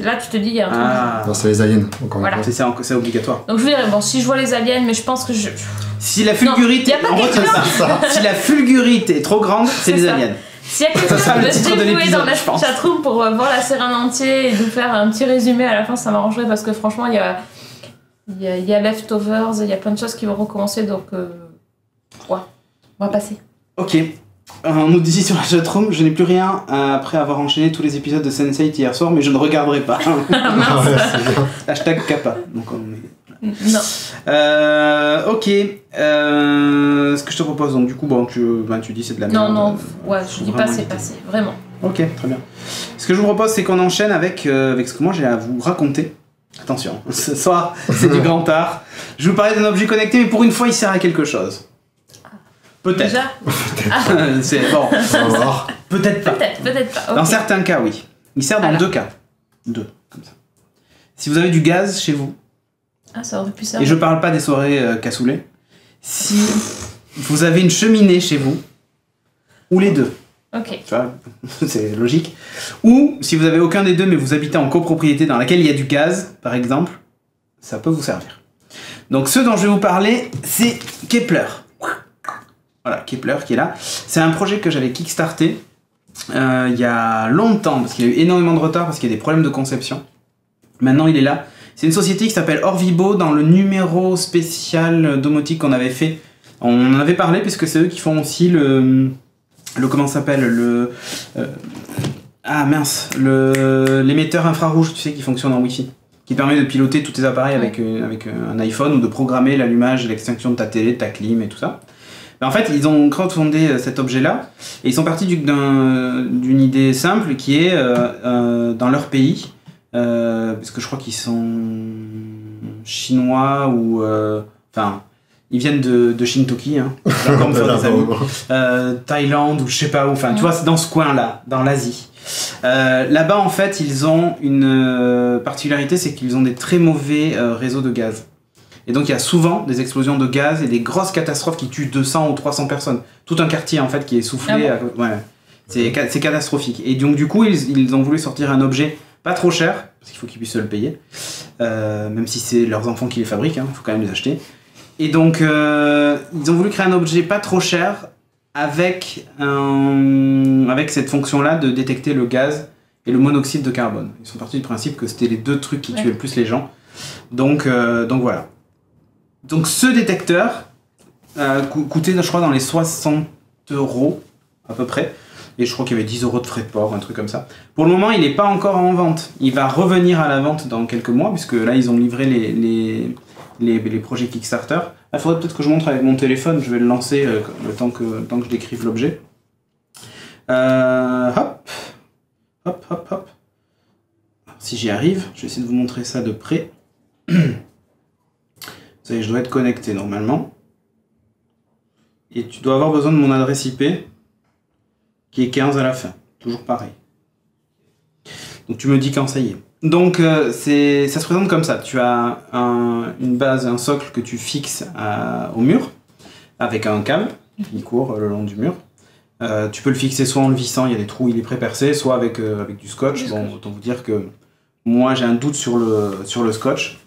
Là, tu te dis, il y a un truc. Ah, Non, c'est les aliens, encore Voilà. une fois. c'est obligatoire. Donc je dirais, bon, si je vois les aliens, mais je pense que je. Si la fulgurite, Non, y a pas on retient quelqu'un. ça. Si la fulgurite est trop grande, c'est C'est les ça. aliens. S'il y a Ça quelqu'un sera le de titre de dévoué l'épisode, dans la je pense. chatroom pour voir la série en entier et nous faire un petit résumé à la fin, ça m'arrangerait parce que franchement, il y a Leftovers, il y a plein de choses qui vont recommencer, donc ouais, on va passer. Ok. On nous dit sur la chatroom, je n'ai plus rien après avoir enchaîné tous les épisodes de Sense8 hier soir, mais je ne regarderai pas. Ah ouais, c'est bien. Hashtag kappa. Donc on est... Non. Ok. Ce que je te propose, donc du coup, bon, tu dis c'est de la merde. Non, ouais, je dis Vraiment passer, éviter. vraiment. Ok, très bien. Ce que je vous propose, c'est qu'on enchaîne avec ce que moi j'ai à vous raconter. Attention, ce soir, c'est du grand art. Je vous parlais d'un objet connecté, mais pour une fois, il sert à quelque chose. Peut-être. Déjà C'est bon. On va voir. Peut-être pas. Peut-être pas. Dans ok. certains cas, oui. Il sert dans Alors. 2 cas. 2, comme ça. Si vous avez du gaz chez vous, Ah, ça aurait pu ça. Et je parle pas des soirées cassoulet. Si vous avez une cheminée chez vous, ou les deux, Ok. tu vois, c'est logique, ou si vous avez aucun des deux mais vous habitez en copropriété dans laquelle il y a du gaz, par exemple, ça peut vous servir. Donc ce dont je vais vous parler, c'est Kepler. Voilà, Kepler qui est là. C'est un projet que j'avais kickstarté il y a longtemps, parce qu'il y a eu énormément de retard, parce qu'il y a des problèmes de conception. Maintenant il est là. C'est une société qui s'appelle Orvibo. Dans le numéro spécial domotique qu'on avait fait, on en avait parlé, puisque c'est eux qui font aussi comment ça s'appelle, l'émetteur infrarouge, tu sais, qui fonctionne en Wi-Fi, qui permet de piloter tous tes appareils avec un iPhone, ou de programmer l'allumage et l'extinction de ta télé, de ta clim et tout ça. En fait, ils ont crowdfundé cet objet-là, et ils sont partis d'une idée simple qui est, dans leur pays, parce que je crois qu'ils sont chinois ou... ils viennent de Shintoki, hein, encore une fois des amis. Thaïlande ou je sais pas où, tu vois, c'est dans ce coin-là, dans l'Asie. Là-bas, en fait, ils ont une particularité, c'est qu'ils ont des très mauvais réseaux de gaz. Et donc il y a souvent des explosions de gaz et des grosses catastrophes qui tuent 200 ou 300 personnes. Tout un quartier en fait qui est soufflé. Ah bon c'est catastrophique. Et donc du coup ils ont voulu sortir un objet pas trop cher, parce qu'il faut qu'ils puissent se le payer, même si c'est leurs enfants qui les fabriquent, il faut quand même les acheter. Et donc ils ont voulu créer un objet pas trop cher avec cette fonction-là de détecter le gaz et le monoxyde de carbone. Ils sont partis du principe que c'était les deux trucs qui tuaient le plus les gens. Donc voilà. Donc ce détecteur coûtait, je crois, dans les 60 € à peu près. Et je crois qu'il y avait 10 € de frais de port, un truc comme ça. Pour le moment, il n'est pas encore en vente. Il va revenir à la vente dans quelques mois, puisque là, ils ont livré les projets Kickstarter. Il faudrait peut-être que je montre avec mon téléphone. Je vais le lancer le temps que je décrive l'objet. Hop. Hop, hop, hop. Alors, si j'y arrive, je vais essayer de vous montrer ça de près. Vous savez, je dois être connecté normalement. Et tu dois avoir besoin de mon adresse IP, qui est 15 à la fin. Toujours pareil. Donc tu me dis quand ça y est. Donc ça se présente comme ça. Tu as une base, un socle que tu fixes au mur, avec un câble qui court le long du mur. Tu peux le fixer soit en le vissant, il y a des trous, il est pré-percé, soit avec du scotch. Bon, autant vous dire que moi j'ai un doute sur le scotch.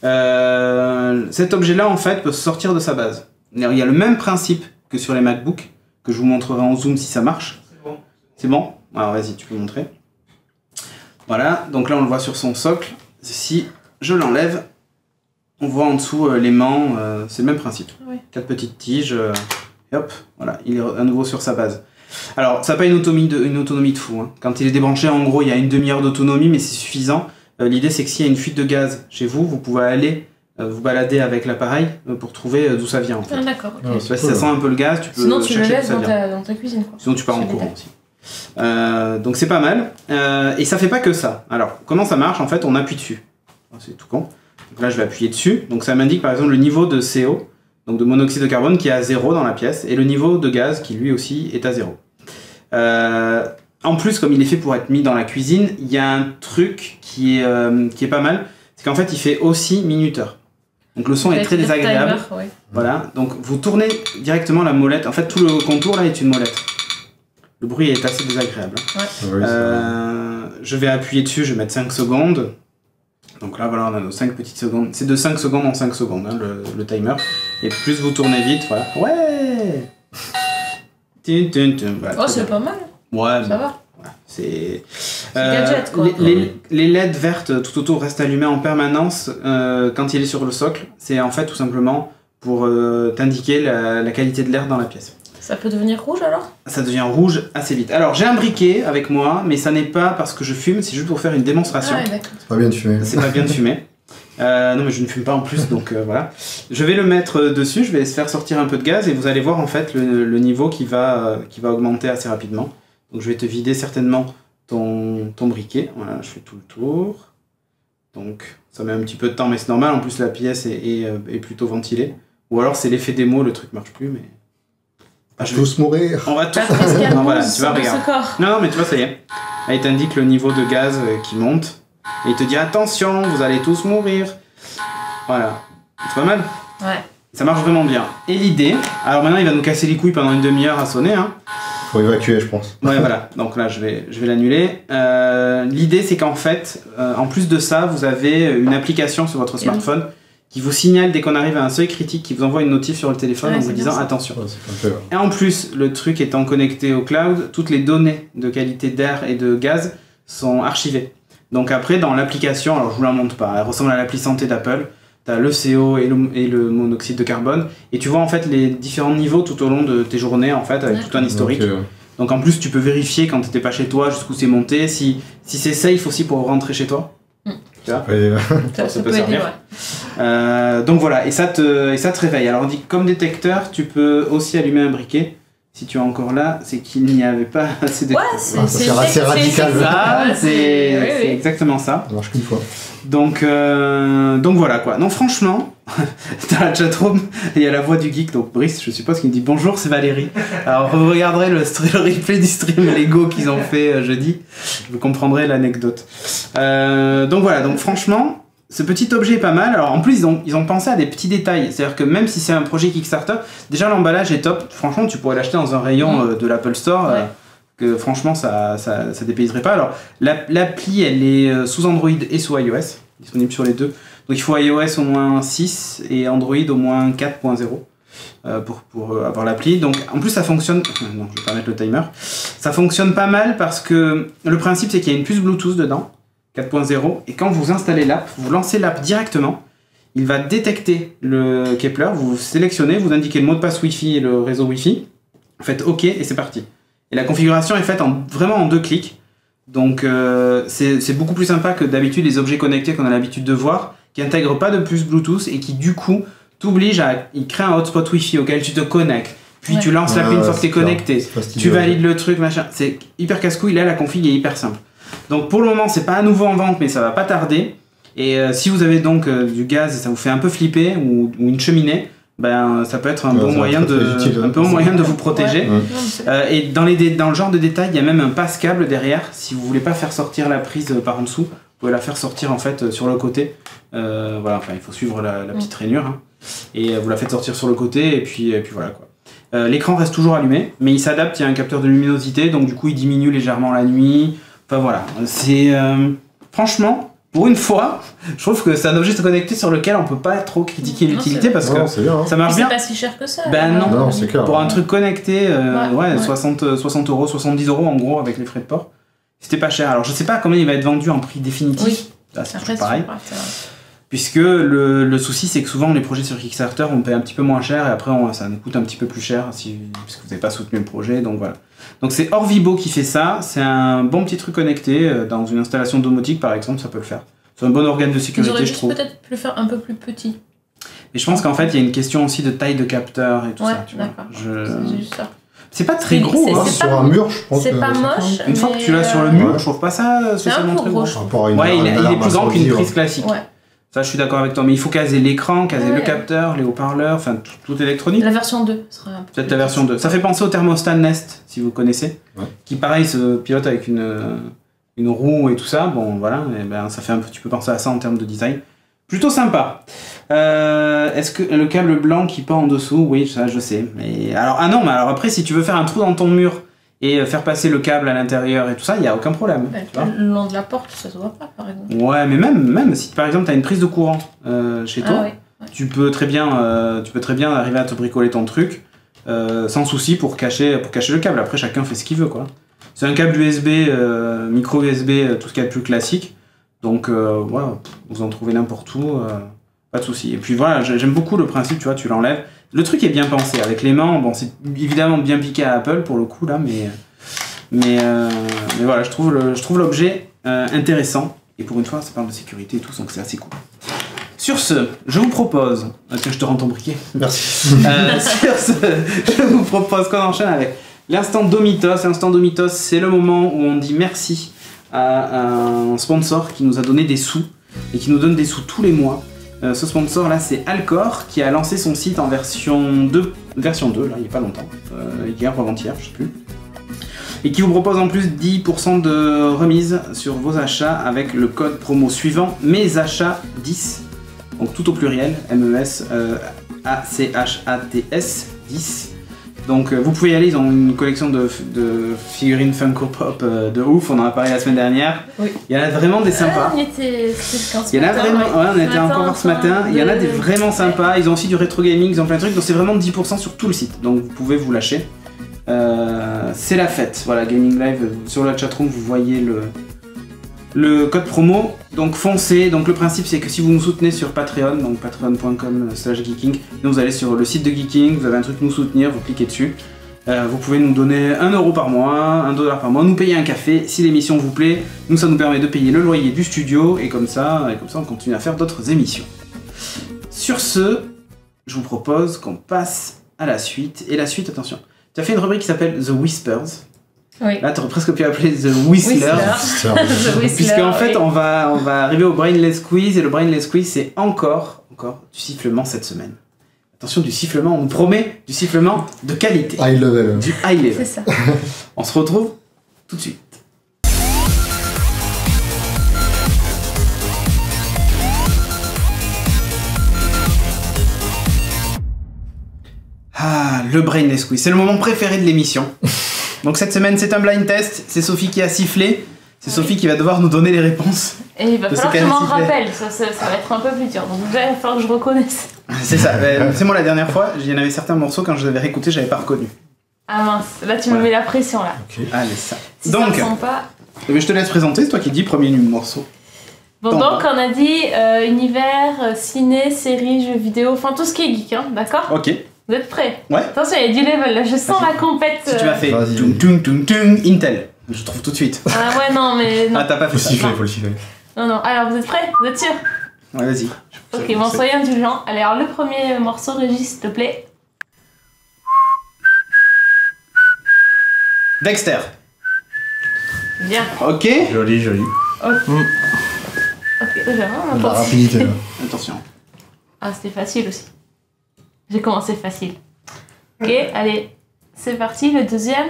Cet objet-là, en fait, peut sortir de sa base. Il y a le même principe que sur les MacBook, que je vous montrerai en zoom si ça marche. C'est bon. C'est bon ? Alors vas-y, tu peux montrer. Voilà, donc là on le voit sur son socle. Si je l'enlève, on voit en dessous l'aimant, c'est le même principe. Oui. 4 petites tiges, et hop, voilà, il est à nouveau sur sa base. Alors, ça n'a pas une autonomie de fou, hein. Quand il est débranché, en gros, il y a une demi-heure d'autonomie, mais c'est suffisant. L'idée, c'est que s'il y a une fuite de gaz chez vous, vous pouvez aller vous balader avec l'appareil pour trouver d'où ça vient, en fait. Ah, d'accord. Okay. Ah, Si ça sent un peu le gaz, tu peux Sinon, tu le chercher laisses d'où ça vient. dans ta cuisine, quoi. Sinon, tu pars en courant aussi. Donc, c'est pas mal. Et ça fait pas que ça. Alors, comment ça marche ? En fait, on appuie dessus. C'est tout con. Donc là, je vais appuyer dessus. Donc, ça m'indique, par exemple, le niveau de CO, donc de monoxyde de carbone, qui est à 0 dans la pièce, et le niveau de gaz, qui lui aussi est à 0. En plus, comme il est fait pour être mis dans la cuisine, il y a un truc qui est pas mal, c'est qu'en fait, il fait aussi minuteur. Donc le son est très désagréable. Timer, ouais. Voilà, donc vous tournez directement la molette. En fait, tout le contour là est une molette. Le bruit est assez désagréable. Ouais. Je vais appuyer dessus, je vais mettre 5 secondes. Donc là, voilà, on a nos 5 petites secondes. C'est de 5 secondes en 5 secondes, hein, le timer. Et plus vous tournez vite, voilà. Ouais. Voilà, Oh, c'est pas mal. Ouais, Ça va. c'est gadget, quoi. Les LED vertes tout autour restent allumées en permanence quand il est sur le socle. C'est en fait tout simplement pour t'indiquer la qualité de l'air dans la pièce. Ça peut devenir rouge alors ? Ça devient rouge assez vite. Alors j'ai un briquet avec moi, mais ça n'est pas parce que je fume, c'est juste pour faire une démonstration. Ah ouais, d'accord. C'est pas bien de fumer. C'est pas bien de fumer. Non mais je ne fume pas en plus, donc voilà. Je vais le mettre dessus, je vais faire sortir un peu de gaz et vous allez voir en fait le niveau qui va augmenter assez rapidement. Donc je vais te vider certainement ton briquet. Voilà, je fais tout le tour. Donc ça met un petit peu de temps, mais c'est normal. En plus la pièce est plutôt ventilée. Ou alors c'est l'effet démo, le truc marche plus, mais... Ah, je vais tous mourir. On va tous... Patrice Non, voilà, Calmouze tu vois, dans regarde. ce corps. Non, mais tu vois, ça y est. Là, il t'indique le niveau de gaz qui monte. Et il te dit, attention, vous allez tous mourir. Voilà. C'est pas mal. Ouais. Ça marche vraiment bien. Et l'idée, alors maintenant il va nous casser les couilles pendant une demi-heure à sonner. Hein. Faut évacuer, je pense. Ouais, voilà. Donc là, je vais l'annuler. L'idée, c'est qu'en fait, en plus de ça, vous avez une application sur votre smartphone qui vous signale dès qu'on arrive à un seuil critique, qui vous envoie une notif sur le téléphone en vous disant attention. Ouais, c'est un peu... Et en plus, le truc étant connecté au cloud, toutes les données de qualité d'air et de gaz sont archivées. Donc après, dans l'application, alors je vous la montre pas, elle ressemble à l'appli santé d'Apple. T'as le CO et le monoxyde de carbone, et tu vois en fait les différents niveaux tout au long de tes journées en fait, avec tout un historique. Donc en plus tu peux vérifier quand t'étais pas chez toi jusqu'où c'est monté, si c'est safe aussi pour rentrer chez toi. Tu vois ça peut servir. Ouais. Donc voilà, et ça te réveille. Alors on dit que comme détecteur, tu peux aussi allumer un briquet. Si tu es encore là, c'est qu'il n'y avait pas assez de... Ouais, c'est assez radical. C'est exactement ça. Ça marche qu'une fois. Donc voilà quoi. Non franchement, dans la chatroom, il y a la voix du geek, donc Brice, je suppose, qui me dit bonjour, c'est Valérie. Alors vous regarderez le replay du stream Lego qu'ils ont fait jeudi, vous comprendrez l'anecdote. Donc voilà, donc franchement, ce petit objet est pas mal. Alors en plus ils ont pensé à des petits détails, c'est-à-dire que même si c'est un projet Kickstarter, déjà l'emballage est top. Franchement, tu pourrais l'acheter dans un rayon de l'Apple Store. Que franchement ça dépayserait pas. Alors l'appli elle est sous Android et sous iOS, disponible sur les deux. Donc il faut iOS au moins 6 et Android au moins 4.0 pour avoir l'appli. Donc en plus ça fonctionne, non je vais pas mettre le timer, ça fonctionne pas mal parce que le principe c'est qu'il y a une puce Bluetooth dedans, 4.0, et quand vous installez l'app, vous lancez l'app directement, il va détecter le Kepler, vous sélectionnez, vous indiquez le mot de passe Wi-Fi et le réseau Wi-Fi, vous faites OK et c'est parti. Et la configuration est faite vraiment en 2 clics. Donc c'est beaucoup plus sympa que d'habitude les objets connectés qu'on a l'habitude de voir, qui n'intègrent pas de puce Bluetooth et qui du coup t'obligent à créer un hotspot Wi-Fi auquel tu te connectes. Puis tu lances l'appli une fois que t'es connecté. Tu valides le truc, machin. C'est hyper casse-couille. Là, la config est hyper simple. Donc pour le moment, c'est pas à nouveau en vente, mais ça va pas tarder. Et si vous avez donc du gaz et ça vous fait un peu flipper ou une cheminée, ben ça peut être un bon moyen de vous protéger. Et dans le genre de détail, il y a même un passe-câble derrière. Si vous voulez pas faire sortir la prise par en dessous, vous pouvez la faire sortir en fait sur le côté. Voilà, enfin il faut suivre la petite rainure. Hein. Et vous la faites sortir sur le côté et puis voilà quoi. L'écran reste toujours allumé, mais il s'adapte, il y a un capteur de luminosité, donc du coup il diminue légèrement la nuit. Enfin voilà, c'est franchement, pour une fois, je trouve que c'est un objet connecté sur lequel on peut pas trop critiquer l'utilité parce que ça marche bien. C'est pas si cher que ça. Ben non, c'est clair. Pour un truc connecté, 60 euros, 70 euros en gros avec les frais de port, c'était pas cher. Alors je sais pas combien il va être vendu en prix définitif. Oui. Là, c'est toujours pareil. Puisque le souci c'est que souvent les projets sur Kickstarter on paye un petit peu moins cher et après ça nous coûte un petit peu plus cher puisque vous n'avez pas soutenu le projet, donc voilà. Donc c'est Orvibo qui fait ça, c'est un bon petit truc connecté dans une installation domotique par exemple, ça peut le faire. C'est un bon organe de sécurité je trouve. Peut-être le faire un peu plus petit. Mais je pense qu'en fait il y a une question aussi de taille de capteur et tout ça. Tu vois. C'est juste ça. C'est pas très gros, hein. Sur un mur, je pense. C'est pas moche. Une fois que tu l'as sur le mur, je trouve pas ça spécialement très gros. Ouais, il est plus grand qu'une prise classique. Ça, je suis d'accord avec toi, mais il faut caser l'écran, caser le capteur, les haut-parleurs, enfin tout électronique. La version 2 sera peut-être la version 2. Ça fait penser au thermostat Nest, si vous connaissez, qui pareil se pilote avec une roue et tout ça. Bon, voilà, et ben, ça fait un petit peu penser à ça en termes de design. Plutôt sympa. Est-ce que le câble blanc qui pend en dessous, oui, ça je sais. Mais alors, non, mais alors après, si tu veux faire un trou dans ton mur et faire passer le câble à l'intérieur et tout ça, il n'y a aucun problème. Le long de la porte, ça se voit pas, par exemple. Ouais, mais même si par exemple tu as une prise de courant chez toi, tu peux très bien arriver à te bricoler ton truc sans souci pour cacher le câble. Après, chacun fait ce qu'il veut, quoi. C'est un câble USB, micro USB, tout ce qu'il y a de plus classique. Donc voilà, vous en trouvez n'importe où, pas de souci. Et puis voilà, j'aime beaucoup le principe, tu vois, tu l'enlèves. Le truc est bien pensé, avec l'aimant, bon c'est évidemment bien piqué à Apple pour le coup là, mais voilà, je trouve l'objet intéressant, et pour une fois ça parle de sécurité et tout, donc c'est assez cool. Sur ce, je vous propose, que je te rends ton briquet. Merci. Sur ce, je vous propose qu'on enchaîne avec l'instant Domitos. L'instant Domitos, c'est le moment où on dit merci à un sponsor qui nous a donné des sous, et qui nous donne des sous tous les mois. Ce sponsor là c'est Alcor qui a lancé son site en version 2 là il n'y a pas longtemps, hier ou avant-hier je sais plus, et qui vous propose en plus 10% de remise sur vos achats avec le code promo suivant, mes achats 10, donc tout au pluriel, MES, ACHATS 10. Donc vous pouvez y aller, ils ont une collection de figurines Funko Pop de ouf, on en a parlé la semaine dernière. Oui. Il y en a vraiment des sympas. On était c'était Il y en a vraiment, ouais, on était encore voir ce matin, il y en a des vraiment sympas, ils ont aussi du rétro gaming, ils ont plein de trucs, donc c'est vraiment 10% sur tout le site, donc vous pouvez vous lâcher. C'est la fête, voilà, Gaming Live, sur la chatroom vous voyez le code promo, donc foncez. Donc le principe c'est que si vous nous soutenez sur Patreon, donc patreon.com/geeking, vous allez sur le site de Geeking, vous avez un truc nous soutenir, vous cliquez dessus, vous pouvez nous donner 1 euro par mois, 1 dollar par mois, nous payer un café si l'émission vous plaît, nous ça nous permet de payer le loyer du studio et comme ça on continue à faire d'autres émissions. Sur ce, je vous propose qu'on passe à la suite, et la suite, attention, tu as fait une rubrique qui s'appelle The Whispers. Oui. Là, tu aurais presque pu appeler The Whistler. Puisqu'en fait, on va arriver au Brainless Quiz. Et le Brainless Quiz, c'est encore du sifflement cette semaine. Attention, du sifflement, on nous promet du sifflement de qualité. High level. Du high level. C'est ça. On se retrouve tout de suite. Ah, le Brainless Quiz. C'est le moment préféré de l'émission. Donc cette semaine, c'est un blind test. C'est Sophie qui a sifflé. C'est Sophie qui va devoir nous donner les réponses. Et il va de falloir ce que je m'en qu'elle a sifflé. rappelle, ça va être un peu plus dur. Donc déjà, il va falloir que je reconnaisse. C'est ça. C'est moi la dernière fois, il y en avait certains morceaux, quand je les avais réécoutés, j'avais pas reconnu. Ah mince, là tu me mets la pression là. Allez, ça. Si ça Donc, ressemble pas... je te laisse présenter, c'est toi qui dis premier morceau. Bon, T'en donc vas. on a dit univers, ciné, séries, jeux vidéo, enfin tout ce qui est geek, hein, d'accord? Ok. Vous êtes prêts? Ouais. Attention, il y a du level là, je sens la compète. Si tu m'as fait Vas-y. tung tung tung tung Intel, je trouve tout de suite. Ah ouais, non, mais. Non, Ah, t'as pas fait ça. Faut le siffler. non. Alors vous êtes prêts? Vous êtes sûrs? Ouais, vas-y. Ok, bon, soyez indulgents. Allez, alors le premier morceau, Régis, s'il te plaît. Dexter. Bien. Ok. Joli, joli. Ok, j'ai vraiment La n'importe. rapidité là. Attention. Ah, c'était facile aussi. J'ai commencé facile. Ok, allez, c'est parti, le deuxième.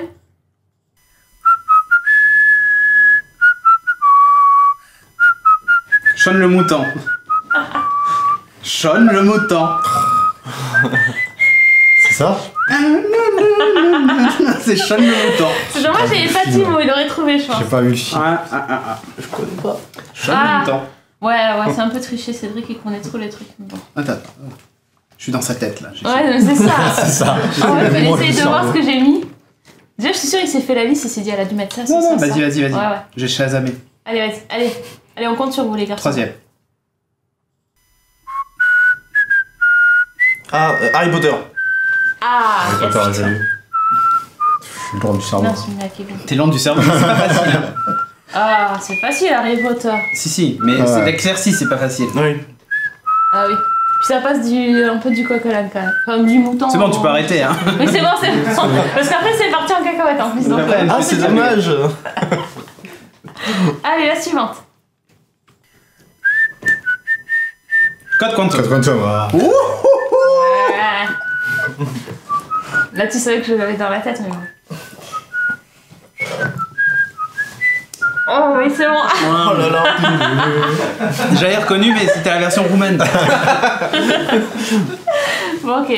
Sean le mouton. Sean le mouton. C'est ça? C'est Sean le mouton. C'est dommage, j'avais pas Timo, il aurait trouvé, je pense. J'ai pas vu le film. Ah. Je connais pas. Sean Ah. le mouton. Ouais, c'est un peu triché, Cédric, il connaît trop les trucs. Bon. Attends. Je suis dans sa tête là. Ouais, mais c'est ça. C'est ça. En fait, il Moi, faut essayer le de voir cerveau. ce que j'ai mis. Déjà, je suis sûre, il s'est fait la liste, il s'est dit, elle a dû mettre ça, Non, ça, non, ça. vas-y. Ouais. J'ai Shazamé. Allez, vas-y, allez, on compte sur vous, les garçons. Troisième. Ah, Harry Potter. Ah, J'ai yes. pas peur, j'ai vu. Je suis lourd du cerveau. Non, celui-là, Kevin. T'es lent du cerveau, mais c'est pas facile. Hein. Ah, c'est facile, Harry Potter. Si, mais Ouais. c'est l'exercice, c'est pas facile. Oui. Ah oui. Puis ça passe un peu du coq à l'âne quand même. Enfin, du mouton. C'est bon, tu peux arrêter. Hein. Mais c'est bon. Parce qu'après, c'est parti en cacahuète en plus. Donc, Après, Ah, c'est dommage. Allez, la suivante. Code Quantum. Code Quantum, voilà. Ouais. Là, tu savais que je l'avais dans la tête, mais bon. Oh, oui, c'est bon. Oh là là. J'avais reconnu, mais c'était la version roumaine. Bon, ok.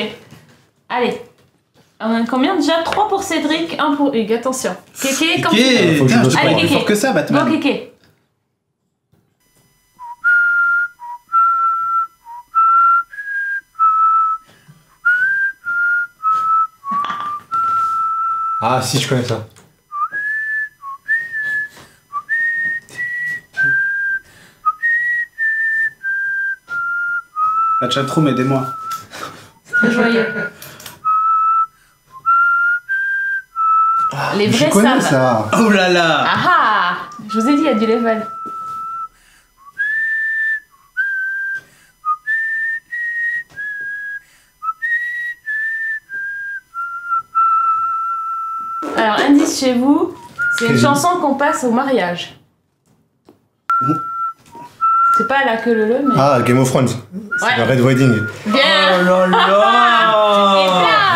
Allez. On a combien déjà? 3 pour Cédric, 1 pour Hugues. Attention. Kéké, quand tu veux. Faut que je Putain, bosse je suis pas. pas Allez, plus fort Kéké. que ça, Bon, Batman. Kéké. Ah, si, je connais ça. La chatroom, aidez-moi. Très joyeux. Les Je vrais connais savent. ça. Oh là là. Ah ah! Je vous ai dit, il y a du level. Alors, indice chez vous, c'est une Très chanson qu'on passe au mariage. C'est pas la queue le mais... Ah, Game of Thrones. Ouais. C'est le Red Wedding. Bien! là là.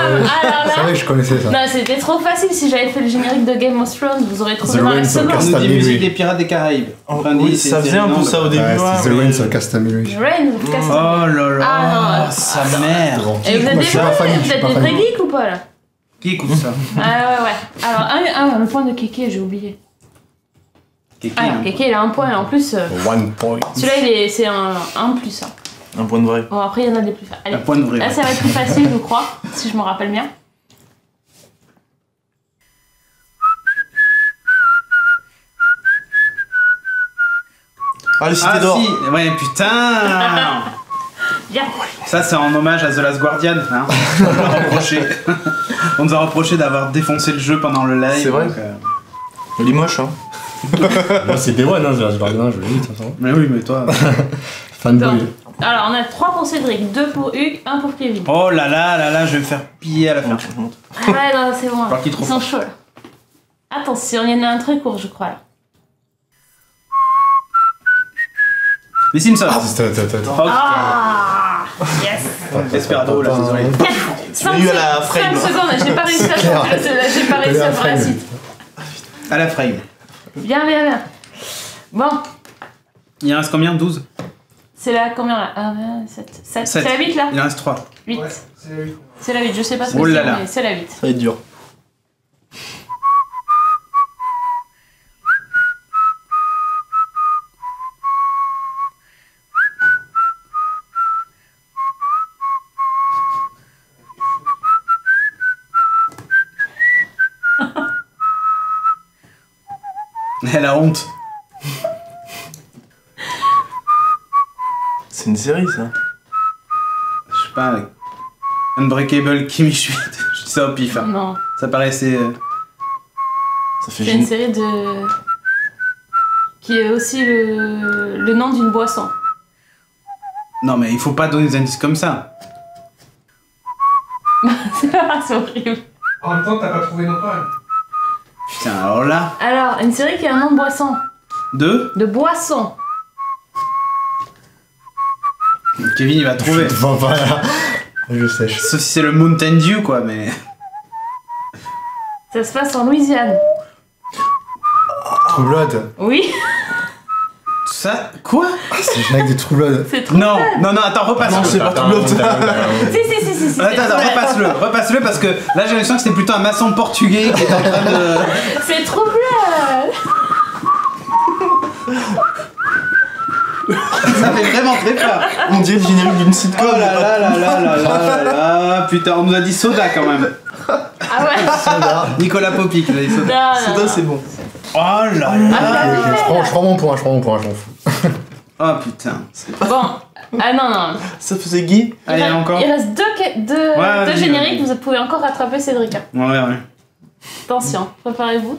Alors C'est là, vrai que je connaissais ça. non, c'était trop facile. Si j'avais fait le générique de Game of Thrones, vous aurez trouvé The dans la Rain seconde. Cast On nous dit Family. musique des Pirates des Caraïbes. Enfin, Oui, dit, ça c'est faisait un peu énorme. ça au début. Ouais, ouais, c'était The mais- Rain sur Castamere. Rain, vous cassez. Oh là là. Ah, non. Sa mère. Et vous êtes Moi, des je suis pas fan, vrais, je vous suis êtes pas des fan. vrais geeks ou pas là? Qui écoute ça? Ah ouais. Alors, le point de Kéké, j'ai oublié. Kéké, Alors, hein. Kéké, il a un point et en plus, 1 point. celui-là, c'est un plus. Hein. Un point de vrai. Bon, après, il y en a des plus faciles. Allez, Un point de vrai. là, ça va être plus facile, je crois, si je me rappelle bien. Ah, le Cité Ah d'Or. si, ouais putain. Bien. Ça c'est en hommage à The Last Guardian, hein. On nous a reproché. On nous a reproché d'avoir défoncé le jeu pendant le live. C'est vrai. donc, Il est moche, hein. Moi c'est Day One, hein, je vais rien, je le dis de toute façon. Mais oui, mais toi. Fanboy. Donc, alors, on a 3 pour Cédric, 2 pour Hugues, 1 pour Kevin. Oh là là là là, je vais me faire piller à la fin. Ah ouais, non, c'est bon. Alors qu'il trouve Ils sont chauds là. Attention, il y en a un très court, je crois là. Les Simpsons. Attends. Ah yes. Desperado, là, désolé. 5 eu à la frame. secondes, j'ai pas réussi à clair. changer celle-là, j'ai pas Elle réussi est à à faire la frame. suite. À la frame. Bien, bien, bien. Bon, Il en reste combien? 12? c'est la combien là? 7. C'est Sept. la 8 là? Il en reste 3. 8. C'est la 8, je sais pas ce que Oh là c'est, là. mais c'est la 8. Ça va être dur. Elle a honte. C'est une série, ça. Je sais pas, avec Unbreakable Kimmy Schmidt. Je dis ça au pif. Hein. Non, Ça paraissait. Ça fait c'est une série de... qui est aussi le nom d'une boisson. Non, mais il faut pas donner des indices comme ça. C'est horrible. En même temps, t'as pas trouvé non pas. Putain, alors là. Alors, une série qui a un nom de boisson. Deux. De boisson. Kevin, il va trouver. Devant pas là. Je sèche. Sauf si c'est le Mountain Dew, quoi, mais. Ça se passe en Louisiane. True Blood. Oui, Ça. Quoi? C'est le générique de True Blood. c'est trop. Non, non, non, attends, repasse-le. Non, c'est pas tout l'autre. Si. Attends, repasse-le parce que là j'ai l'impression que c'était plutôt un maçon portugais qui était en train de. C'est trop bleu. Ça fait vraiment très peur. On dirait le générique d'une sitcom. Oh là là là là là là là. Putain, on nous a dit soda quand même. Ah ouais. Nicolas Popic, il a dit soda. Non, Soda, c'est bon. Oh là là. Je prends mon point, je m'en fous. Oh putain. Bon. Ah non. Ça faisait Guy. Allez, encore. Il reste deux vas-y, génériques, vas-y. vous pouvez encore rattraper Cédric. Hein. Ouais. Attention, préparez-vous.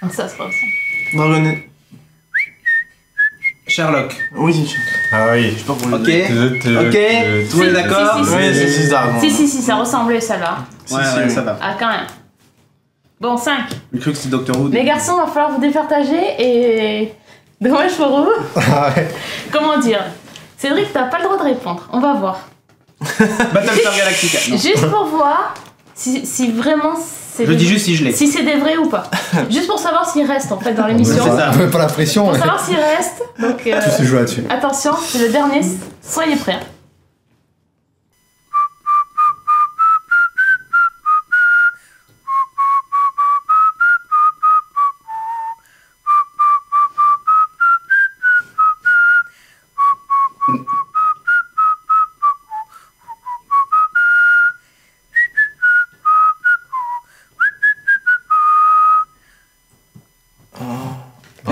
Ah, ça, c'est pas ça. Dragon. Sherlock. Oui. Ah oui. Je sais pas pour le Ok. dire. Ok. Tout le monde est d'accord? Si, Oui, c'est Dragon. Si, ça ressemblait celle-là. Ouais, ça va. Ah, quand même. Bon, 5. J'ai cru que c'était Doctor Who. Les garçons, va falloir vous départager et... Dommage pour vous. Ah ouais. Comment dire? Cédric, t'as pas le droit de répondre. On va voir. Battlestar Galactica. Non. Juste pour voir si vraiment c'est... Je dis juste si je l'ai. Si c'est des vrais ou pas. Juste pour savoir s'il reste en fait dans l'émission. C'est ça. On met pas la pression. Pour mais savoir s'il reste. Donc, Tout se joue là-dessus. attention, c'est le dernier. Soyez prêts.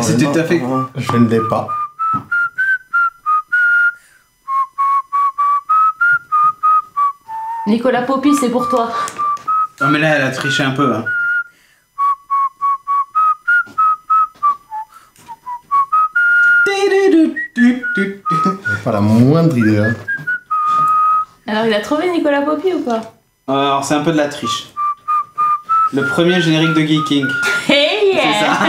C'est tout à fait. Je ne l'ai pas. Nicolas Popi, c'est pour toi. Non, mais là, elle a triché un peu. Hein. J'ai pas la moindre idée. Hein. Alors, il a trouvé Nicolas Popi ou pas? Alors, c'est un peu de la triche. Le premier générique de Geeking. Hey C'est ça.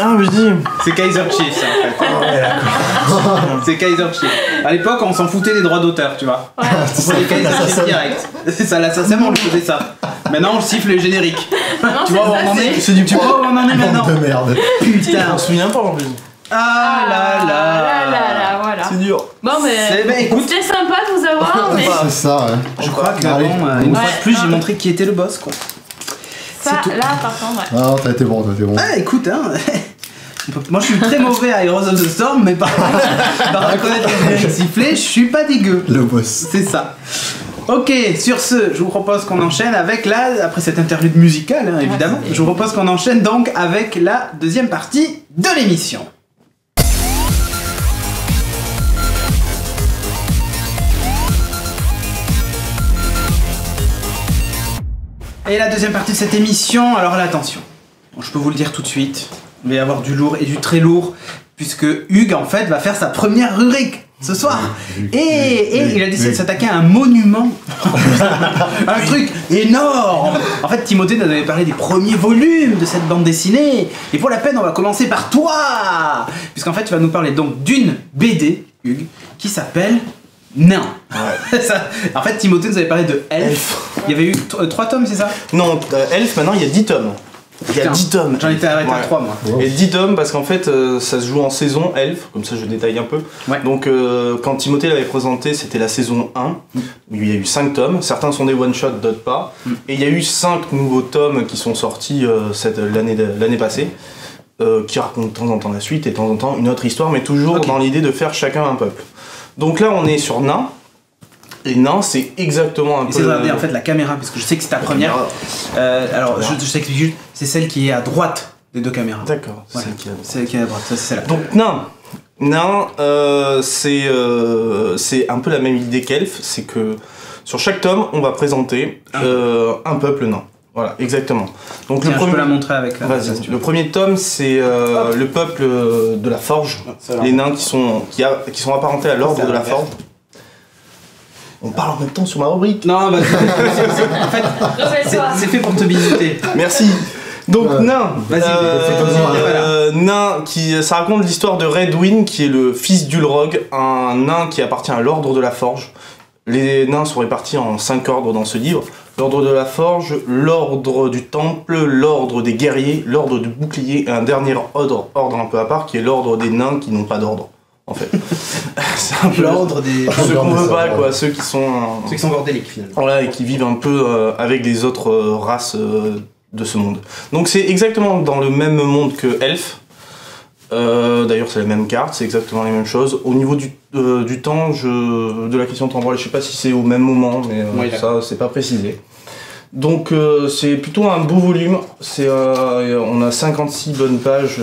Ah, mais je dis. C'est Kaiser Chiefs en fait. C'est Kaiser Chiefs. À l'époque, on s'en foutait des droits d'auteur, tu vois. Ouais. On prenait Kaiser Chiefs direct. C'est ça, l'assassin, on lui faisait ça. Maintenant, on siffle les génériques. Maintenant, Tu vois où on en est? C'est du Tu vois où on en est maintenant? Bande de merde. Je Putain. m'en souviens pas en plus. Ah là là. voilà. C'est dur. Bon, mais. Ben, écoute, C'était sympa de vous avoir, mais. C'est ça, ouais. je crois que Allez. bon, une fois Ouais. de plus, j'ai montré qui était le boss, quoi. Ça, c'est tout. là, par contre, ouais. Ah, t'as été bon, t'as été bon. Ah, écoute, hein. Moi, je suis très mauvais à Heroes of the Storm, mais par reconnaître les génériques sifflés, je suis pas dégueu. Le boss. C'est ça. Ok, sur ce, je vous propose qu'on enchaîne avec après cette interlude musicale, hein, évidemment, je vous propose qu'on enchaîne donc avec la deuxième partie de l'émission. Et la deuxième partie de cette émission, alors là, attention, bon, je peux vous le dire tout de suite, il va y avoir du lourd et du très lourd, puisque Hugues, en fait, va faire sa première rubrique ce soir. Et il a décidé de s'attaquer à un monument, un truc énorme. En fait, Timothée nous avait parlé des premiers volumes de cette bande dessinée, et pour la peine, on va commencer par toi, puisqu'en fait, tu vas nous parler donc d'une BD, Hugues, qui s'appelle Nain. Ça, en fait, Timothée nous avait parlé de Elf. Il y avait eu 3 tomes, c'est ça? Non, Elf, maintenant il y a 10 tomes. Il y a Putain, 10 tomes. J'en étais arrêté à Ouais. 3, moi. Et 10 tomes parce qu'en fait ça se joue en saison Elf, comme ça je détaille un peu. Ouais. Donc quand Timothée l'avait présenté, c'était la saison 1, où il y a eu 5 tomes. Certains sont des one-shots, d'autres pas. Et il y a eu 5 nouveaux tomes qui sont sortis l'année passée, qui racontent de temps en temps la suite et de temps en temps une autre histoire, mais toujours Ok. dans l'idée de faire chacun un peuple. Donc là on est sur Nain. Et Nain, c'est exactement un peu. Essaye de regarder en fait la caméra, parce que je sais que c'est ta première. Alors, je t'explique juste, c'est celle qui est à droite des deux caméras. D'accord, Voilà. c'est celle qui a- C'est celle qui est à droite, ça, c'est celle-là. Donc Nain, c'est un peu la même idée qu'Elf, c'est que sur chaque tome, on va présenter un peuple nain. Voilà, exactement. Donc Tiens, je peux la montrer avec la. Vas-y. Le premier tome, c'est le peuple de la Forge, ça va. les nains qui sont apparentés à l'ordre Ça de la va. Forge. On parle en même temps sur ma rubrique. Non, bah, en fait, Refais-toi. c'est fait pour te bisuter. Merci. Donc Nain, Vas-y, voilà. Nain ça raconte l'histoire de Redwyn qui est le fils d'Ulrog, un nain qui appartient à l'ordre de la Forge. Les nains sont répartis en 5 ordres dans ce livre. L'ordre de la Forge, l'ordre du Temple, l'ordre des guerriers, l'ordre du bouclier et un dernier ordre un peu à part qui est l'ordre des nains qui n'ont pas d'ordre. En fait, c'est un peu L'ordre des. ceux qu'on veut pas, Ouais. quoi, ceux qui sont Ceux qui sont bordéliques finalement. voilà, et qui vivent un peu avec les autres races de ce monde. Donc c'est exactement dans le même monde que Elf. D'ailleurs c'est la même carte, c'est exactement les mêmes choses. Au niveau du temps, de la question temporelle, je sais pas si c'est au même moment, mais Oui, ça c'est pas précisé. Donc c'est plutôt un beau volume. On a 56 bonnes pages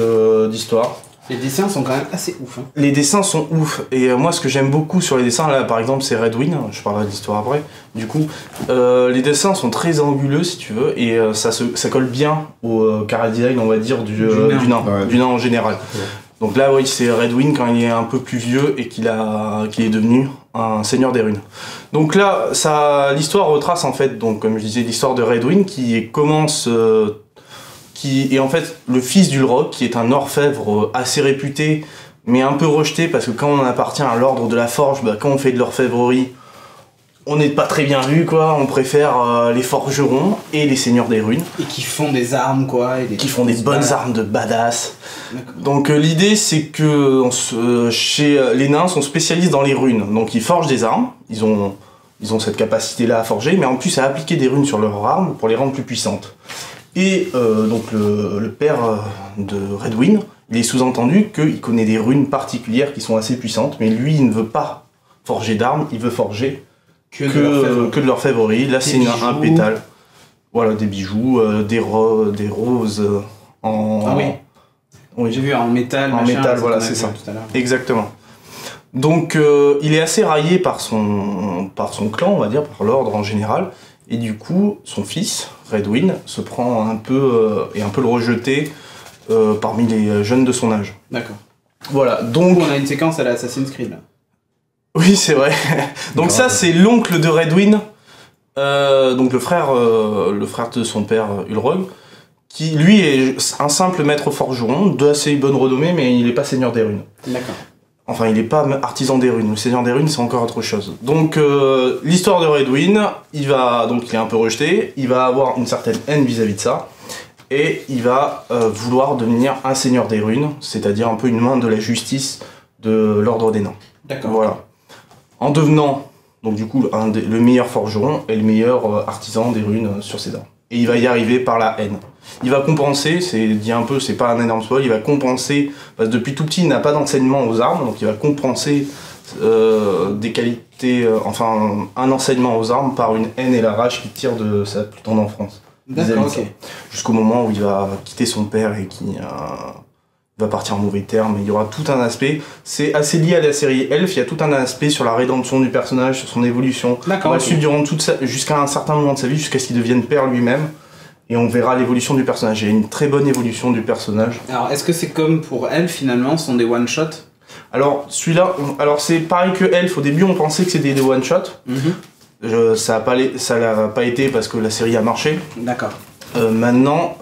d'histoire. Les dessins sont quand même assez ouf. Hein. Les dessins sont ouf, et moi ce que j'aime beaucoup sur les dessins, là par exemple c'est Redwyn, je parlerai de l'histoire après, du coup, les dessins sont très anguleux si tu veux, et ça colle bien au chara-design on va dire du nain, Ouais. du nain en général. Ouais. Donc là oui c'est Redwyn quand il est un peu plus vieux et qu'il est devenu un seigneur des runes. Donc là l'histoire retrace en fait, donc comme je disais, l'histoire de Redwyn qui commence... qui est en fait le fils d'Ulrog, qui est un orfèvre assez réputé, mais un peu rejeté, parce que quand on appartient à l'ordre de la Forge, bah, quand on fait de l'orfèvrerie, on n'est pas très bien vu, quoi. On préfère les forgerons et les seigneurs des runes, Et qui font des armes, quoi. Et qui font des bonnes armes de badass. D'accord. Donc l'idée, c'est que les nains sont spécialistes dans les runes, donc ils forgent des armes, ils ont cette capacité-là à forger, mais en plus à appliquer des runes sur leurs armes pour les rendre plus puissantes. Et donc le père de Redwyn, il est sous-entendu qu'il connaît des runes particulières qui sont assez puissantes, mais lui, il ne veut pas forger d'armes, il veut forger que de l'orfèvrerie. Là, c'est un pétale. Voilà, des bijoux, des roses en... Ah oui. Oui. J'ai vu en métal. En machin, métal, voilà, qu'on a c'est vu ça. Tout à l'heure. Exactement. Donc il est assez raillé par son clan, on va dire, par l'ordre en général, et du coup son fils, Redwyn, se prend un peu et un peu le rejeter parmi les jeunes de son âge. D'accord. Voilà, Du donc... coup, on a une séquence à la Assassin's Creed là. Oui, c'est vrai. Donc ça, c'est l'oncle de Redwyn, donc le frère de son père Ulrog, qui lui est un simple maître forgeron, d'assez bonne renommée, mais il n'est pas seigneur des runes. D'accord. Enfin, il n'est pas artisan des runes. Le seigneur des runes, c'est encore autre chose. Donc, l'histoire de Redwyn, il est un peu rejeté, il va avoir une certaine haine vis-à-vis de ça, et il va vouloir devenir un seigneur des runes, c'est-à-dire un peu une main de la justice de l'ordre des nains. D'accord. Voilà. En devenant, donc du coup, le meilleur forgeron et le meilleur artisan des runes sur ses armes. Et il va y arriver par la haine. Il va compenser, c'est pas un énorme spoil, il va compenser, parce que depuis tout petit il n'a pas d'enseignement aux armes, donc il va compenser des qualités, un enseignement aux armes par une haine et la rage qui tire de sa plus tendre enfance. D'accord, ok. Jusqu'au moment où il va quitter son père et qui va partir en mauvais termes, il y aura tout un aspect, c'est assez lié à la série Elf, il y a tout un aspect sur la rédemption du personnage, sur son évolution. D'accord, On va ok. le suivre durant jusqu'à un certain moment de sa vie, jusqu'à ce qu'il devienne père lui-même. Et on verra l'évolution du personnage. Il y a une très bonne évolution du personnage. Alors, est-ce que c'est comme pour Elf, finalement, ce sont des one-shots? Alors, celui-là, c'est pareil que Elf. Au début, on pensait que c'était des one-shots. Ça l'a pas été parce que la série a marché. D'accord. Maintenant,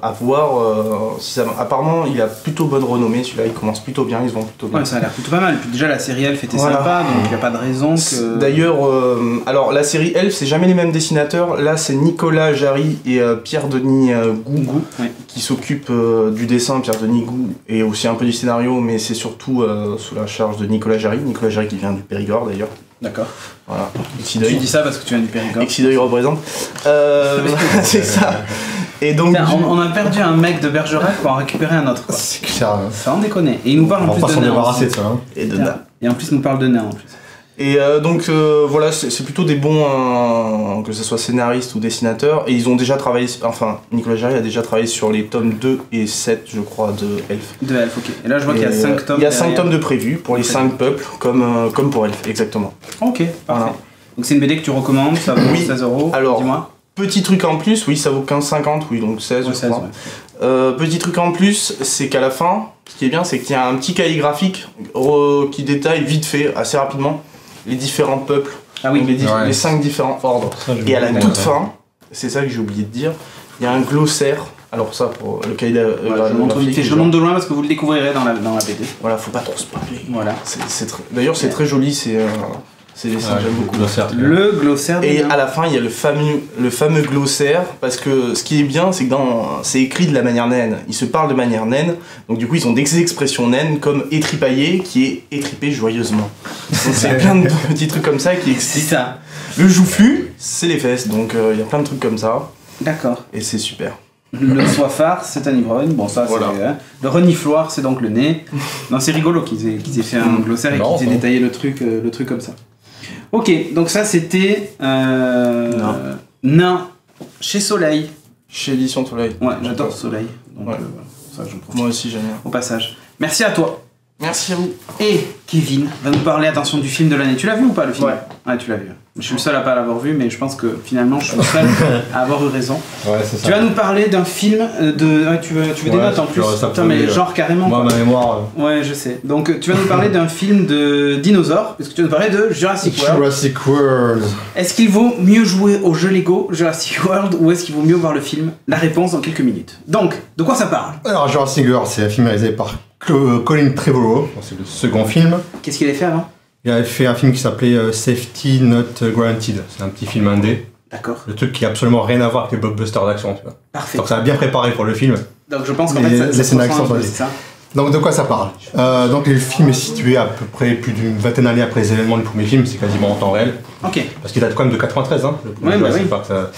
à voir si ça... Apparemment, il a plutôt bonne renommée. Celui-là, il commence plutôt bien, ils se vendent plutôt bien. Ouais, ça a l'air plutôt pas mal. Puis déjà, la série Elf était Voilà. sympa, donc il n'y a pas de raison que... D'ailleurs, alors la série Elf, c'est jamais les mêmes dessinateurs. Là, c'est Nicolas Jarry et Pierre-Denis Gou ouais. qui s'occupent du dessin. Pierre-Denis Gou et aussi un peu du scénario, mais c'est surtout sous la charge de Nicolas Jarry. Nicolas Jarry qui vient du Périgord d'ailleurs. D'accord. Voilà. Tu dis ça parce que tu viens du Périgord. Exideuil représente. C'est ça. Et donc, Tiens, on a perdu un mec de Bergerac pour en récupérer un autre. Quoi. C'est clair. Hein. Ça en déconne. Et il nous parle On en va plus pas de s'en nains. débarrasser de aussi. ça. Hein. et de Tiens. Et en plus, il nous parle de nains en plus. Et donc voilà, c'est plutôt des bons, que ce soit scénaristes ou dessinateurs, et ils ont déjà travaillé, enfin Nicolas Jarry a déjà travaillé sur les tomes 2 et 7 je crois de Elf. De Elf, ok. Et là je vois qu'il y a 5 tomes. Il y a 5 derrière. tomes de prévus pour les 5 peuples, comme pour Elf, exactement. Ok, parfait. Voilà. Donc c'est une BD que tu recommandes, ça vaut Oui. 16 €. Alors, dis-moi. Petit truc en plus, oui ça vaut 15,50, oui donc 16 Ouais, je 16, crois. ouais. Petit truc en plus, c'est qu'à la fin, ce qui est bien, c'est qu'il y a un petit cahier graphique qui détaille vite fait, assez rapidement, les différents peuples. Ah oui. Donc Ouais. les 5 différents ordres. Ça, j'ai Et à la oublié, toute ça. fin, c'est ça que j'ai oublié de dire, il y a un glossaire. Alors ça, pour le cahier Je montre vite fait. Je montre de loin parce que vous le découvrirez dans la BD. Voilà, faut pas trop spoiler. Voilà. D'ailleurs, c'est très joli, c'est des dessins que j'aime beaucoup. Le glossaire des Et nains. à la fin, il y a le fameux glossaire, parce que ce qui est bien, c'est que c'est écrit de la manière naine. Ils se parlent de manière naine, donc du coup, ils ont des expressions naines comme étripailler, qui est étriper joyeusement. Donc c'est plein de petits trucs comme ça qui C'est expliquent. ça. Le joufflu, c'est les fesses, donc il y a plein de trucs comme ça, D'accord. et c'est super. Le soifard, c'est un ivrogne. Bon, ça, Voilà. c'est. Le renifloir, c'est donc le nez. Non, c'est rigolo qu'ils aient fait un glossaire et Non, qu'ils aient ça. détaillé le truc comme ça. Ok, donc ça, c'était. Nain. Chez Soleil. Chez Édition Soleil. Ouais, j'adore Soleil. Donc, Ouais. voilà, ça, j'en profite Moi aussi, j'aime bien. au passage. Merci à toi. Merci à vous. Et Kevin va nous parler, attention, du film de l'année. Tu l'as vu ou pas le film? Ouais. Ouais, tu l'as vu. Je suis le seul à pas l'avoir vu, mais je pense que finalement, je suis le seul à avoir eu raison. Ouais, c'est ça. Tu vas nous parler d'un film de. Ouais, tu veux des Ouais, notes en ça plus? peut- ça Putain, peut mais aller, genre carrément. Moi, quoi. ma mémoire. Ouais, je sais. Donc, tu vas nous parler d'un film de dinosaures, parce que tu vas nous parler de Jurassic World. Jurassic World. Est-ce qu'il vaut mieux jouer au jeu Lego Jurassic World ou est-ce qu'il vaut mieux voir le film? La réponse dans quelques minutes. Donc, de quoi ça parle? Alors, Jurassic World, c'est un film réalisé par Colin Trevorrow. C'est le second film. Qu'est-ce qu'il a fait avant? Il avait fait un film qui s'appelait Safety Not Guaranteed. C'est un petit film indé. D'accord, Le truc qui a absolument rien à voir avec les blockbusters d'action, tu vois. parfait. Donc ça a bien préparé pour le film. Donc, je pense qu'en Les- fait, les ça se scènes ressent d'action un peu, sont c'est ça? Donc de quoi ça parle Donc le film est situé à peu près plus d'une vingtaine d'années après les événements du premier film. C'est quasiment en temps réel. Ok. Parce qu'il date quand même de 93, hein. Le premier Ouais, bah Jurassic oui. Park, ça...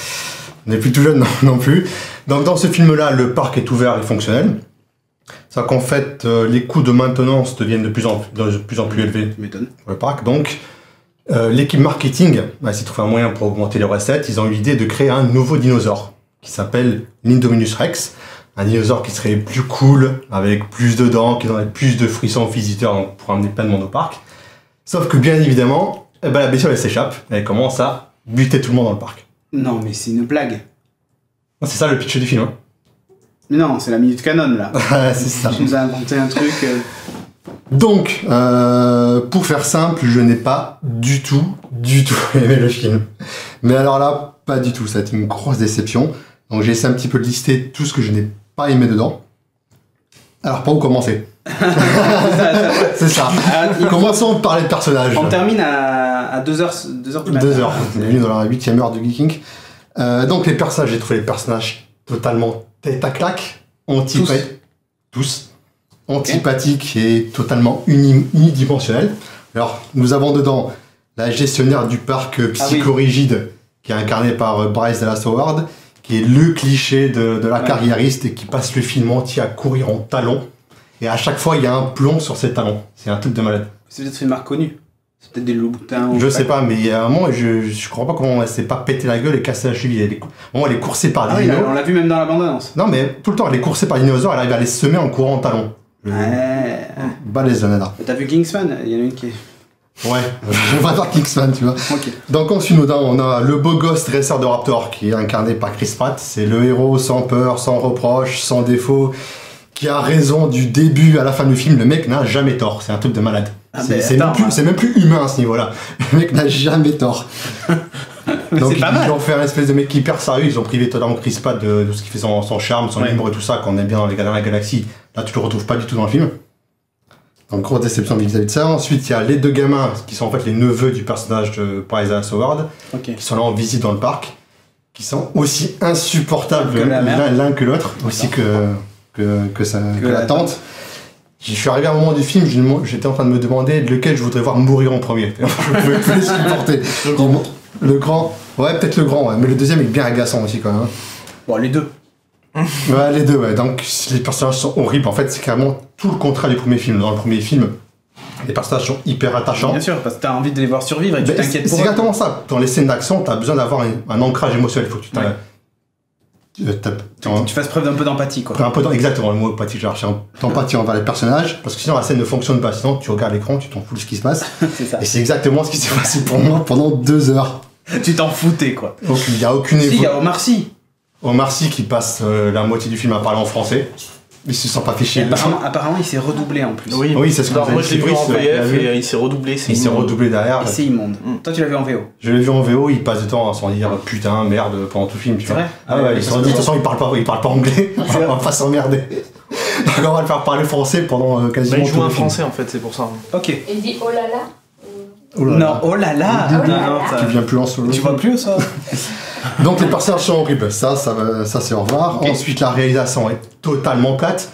On n'est plus tout jeune non plus. Donc dans ce film-là, le parc est ouvert et fonctionnel. C'est qu'en fait, les coûts de maintenance deviennent de plus en plus élevés Tu m'étonnes. pour le parc. Donc l'équipe marketing a essayé de trouver un moyen pour augmenter les recettes. Ils ont eu l'idée de créer un nouveau dinosaure qui s'appelle l'Indominus Rex. Un dinosaure qui serait plus cool, avec plus de dents, qui donnerait plus de frissons aux visiteurs donc pour amener plein de monde au parc. Sauf que bien évidemment, la bestiole elle s'échappe et elle commence à buter tout le monde dans le parc. Non, mais c'est une blague. Non, c'est ça le pitch du film. Hein. Mais non, c'est la minute canon là. C'est ça. Tu nous as inventé un truc. Donc, pour faire simple, je n'ai pas du tout aimé le film. Mais alors là, pas du tout. Ça a été une grosse déception. Donc j'ai essayé un petit peu de lister tout ce que je n'ai pas aimé dedans. Alors, par où commencer? C'est ça. Commençons par les personnages. On termine à 2h du matin. 2h. On est venu dans la 8ème heure de Geeking. Donc les personnages, j'ai trouvé les personnages totalement tête à claque, antipathiques et totalement unidimensionnels. Alors, nous avons dedans la gestionnaire du parc psychorigide, qui est incarné par Bryce Dallas Howard, qui est le cliché de la carriériste et qui passe le film entier à courir en talons. Et à chaque fois, il y a un plomb sur ses talons. C'est un truc de malade. C'est peut-être une marque connue. C'est peut-être des Louboutins. Je sais pas, mais il y a un moment, je comprends pas comment elle s'est pas pété la gueule et cassé la cheville. Elle est coursée par les dinosaures. On l'a vu même dans la bande-annonce. Non, mais tout le temps, elle est coursée par les dinosaures, elle arrive à les semer en courant en talons. Ouais. Balèze, la nana. T'as vu Kingsman? Il y en a une qui est... Ouais, je vais voir Kingsman, tu vois. Ok. Donc ensuite, on a le beau gosse dresseur de Raptor qui est incarné par Chris Pratt. C'est le héros sans peur, sans reproche, sans défaut, qui a raison du début à la fin du film. Le mec n'a jamais tort, c'est un truc de malade. C'est même plus humain à ce niveau-là. Le mec n'a jamais tort. Donc ils ont fait un espèce de mec hyper sérieux, ils ont privé totalement Chris Pratt de ce qui fait son charme, son humour et tout ça, qu'on aime bien dans les Gardiens de la Galaxie. Là, tu le retrouves pas du tout dans le film. Donc, grosse déception vis-à-vis de ça. Ensuite, il y a les deux gamins qui sont en fait les neveux du personnage de Bryce Dallas Howard, qui sont là en visite dans le parc, qui sont aussi insupportables l'un que l'autre, aussi que la tante. Je suis arrivé à un moment du film, j'étais en train de me demander lequel je voudrais voir mourir en premier. Je pouvais plus les supporter. Le grand, ouais, peut-être le grand, ouais. Mais le deuxième est bien agaçant aussi quand même. Bon, les deux. Ouais, les deux, ouais. Donc, les personnages sont horribles. En fait, c'est carrément tout le contraire du premier film. Dans le premier film, les personnages sont hyper attachants. Bien sûr, parce que t'as envie de les voir survivre et tu t'inquiètes pour eux. C'est exactement ça. Dans les scènes d'action, t'as besoin d'avoir un ancrage émotionnel. Il faut que tu fasses preuve d'un peu d'empathie, quoi. Exactement, le mot empathie. J'ai cherché d'empathie envers les personnages, parce que sinon la scène ne fonctionne pas. Sinon, tu regardes l'écran, tu t'en fous de ce qui se passe. C'est ça. Et c'est exactement ce qui s'est passé pour moi pendant 2 heures. Tu t'en foutais, quoi. Donc, il n'y a aucune évolution. Si, il y a Omar Sy. Omar Sy qui passe la moitié du film à parler en français. Il se sent pas fait chier. Apparemment, il s'est redoublé en plus. Oui, c'est ce que moi je l'ai vu en VF et il s'est redoublé. Il s'est redoublé derrière. Et c'est immonde. Toi, tu l'as vu en VO? Je l'ai vu en VO, il passe du temps à s'en dire putain, merde pendant tout le film. C'est vrai? Ah ouais, ils se sont dit, de toute façon, il parle pas anglais, on va pas s'emmerder. Donc on va le faire parler français pendant quasiment tout le film. Il joue un français en fait, c'est pour ça. Ok. Il dit oh là là. Non, oh là là! Tu viens plus en solo. Tu vois plus ça? Donc les personnages sont horribles, ça c'est au revoir. Okay. Ensuite la réalisation est totalement plate.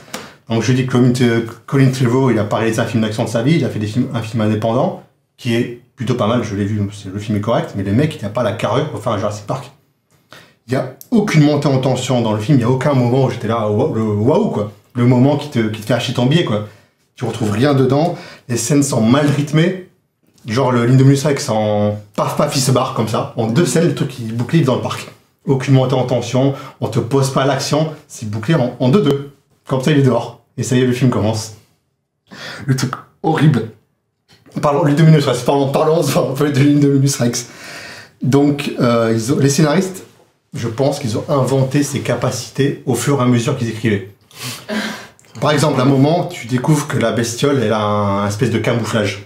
Donc je dis que Colin Trevorrow, il a pas réalisé un film d'action de sa vie, il a fait un film indépendant qui est plutôt pas mal, je l'ai vu, le film est correct, mais le mec il n'a pas la carrure pour faire un Jurassic Park. Il n'y a aucune montée en tension dans le film, il n'y a aucun moment où j'étais là, waouh quoi. Le moment qui te fait acheter ton billet quoi. Tu retrouves rien dedans, les scènes sont mal rythmées. Genre le l'Indominus Rex en paf il se barre comme ça, en 2 scènes, le truc qui est bouclé dans le parc. Aucune montée en tension, on te pose pas l'action, c'est bouclé en 2-2. Comme ça il est dehors, et ça y est le film commence. Le truc horrible. Parlons l'Indominus Rex, parlons un peu de l'Indominus Rex. Donc les scénaristes, je pense qu'ils ont inventé ces capacités au fur et à mesure qu'ils écrivaient. Par exemple, à un moment, tu découvres que la bestiole elle a un espèce de camouflage.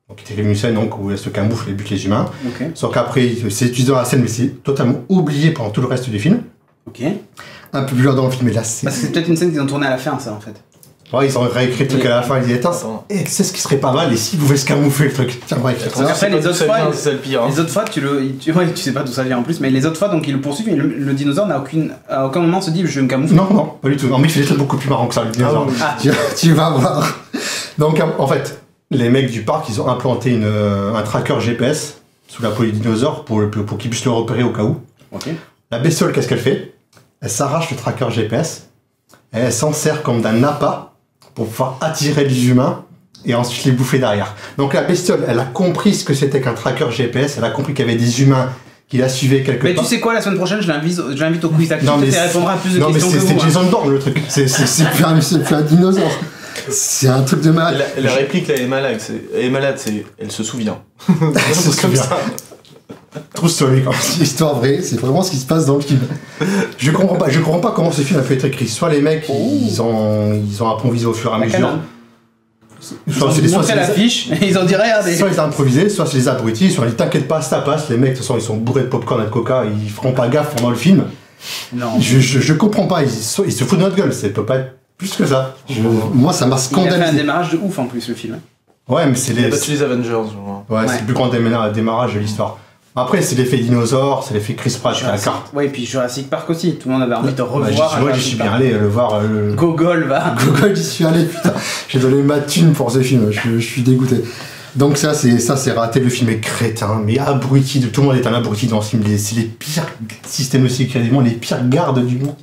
Donc il y a une scène donc, où elle se camoufle et bute les humains. Okay. Sauf qu'après, c'est utilisé dans la scène, mais c'est totalement oublié pendant tout le reste du film. Ok. Un peu plus loin dans le film, et là c'est... Parce que c'est peut-être une scène qu'ils ont tournée à la fin, ça, en fait. Ouais, ils ont réécrit le truc à la fin, ils disaient, et c'est ce qui serait pas mal, et s'ils pouvaient se camoufler le truc. Tiens, ouais, après, les autres fois, c'est le pire. Les autres fois, tu sais pas d'où ça vient en plus, mais les autres fois, donc, ils le poursuivent, et le dinosaure à aucun moment se dit, je vais me camoufler. Non, pas du tout. Non, mais il fait des trucs beaucoup plus marrants que ça, le dinosaure. Tu vas voir. Donc, en fait... Les mecs du parc, ils ont implanté un tracker GPS sous la peau du dinosaure pour qu'ils puissent le repérer au cas où. Okay. La bestiole, qu'est-ce qu'elle fait? Elle s'arrache le tracker GPS et elle s'en sert comme d'un appât pour pouvoir attirer les humains et ensuite les bouffer derrière. Donc la bestiole, elle a compris ce que c'était qu'un tracker GPS, elle a compris qu'il y avait des humains qui la suivaient quelque part. Mais tu sais quoi, la semaine prochaine, je l'invite au quiz d'actu et répondra à plus de questions que vous. Non, mais c'est Jason Bourne le truc, c'est plus un dinosaure. C'est un truc de malade. La réplique là, elle est malade, elle se souvient. C'est comme ça. True story, c'est histoire vraie, c'est vraiment ce qui se passe dans le film. Je comprends pas comment ce film a pu être écrit. Soit les mecs, ils ont improvisé au fur et à mesure. Soit ils ont montré l'affiche et ils ont dit regardez. Soit ils ont improvisé, soit c'est les abrutis, soit ils disent t'inquiète pas, ça passe. Les mecs, de toute façon, ils sont bourrés de popcorn et de coca, ils feront pas gaffe pendant le film. Non. Je comprends pas, ils se foutent de notre gueule, ça peut pas être plus que ça. Moi, ça m'a Il a fait un scandalisé. démarrage de ouf en plus, le film. Ouais, mais c'est Il a les... battu les Avengers, je crois. Ouais, c'est le plus grand démarrage de l'histoire. Après, c'est l'effet dinosaure, c'est l'effet Chris Pratt à la carte. Ouais, et puis Jurassic Park aussi. Tout le monde avait envie de revoir. Moi, j'y suis bien allé le voir. Gogol va. Google, j'y suis allé, putain. J'ai donné ma thune pour ce film, je suis dégoûté. Donc ça c'est raté, le film est crétin, mais abruti, tout le monde est un abruti dans ce film, c'est les pires systèmes de sécurité du monde, les pires gardes du monde.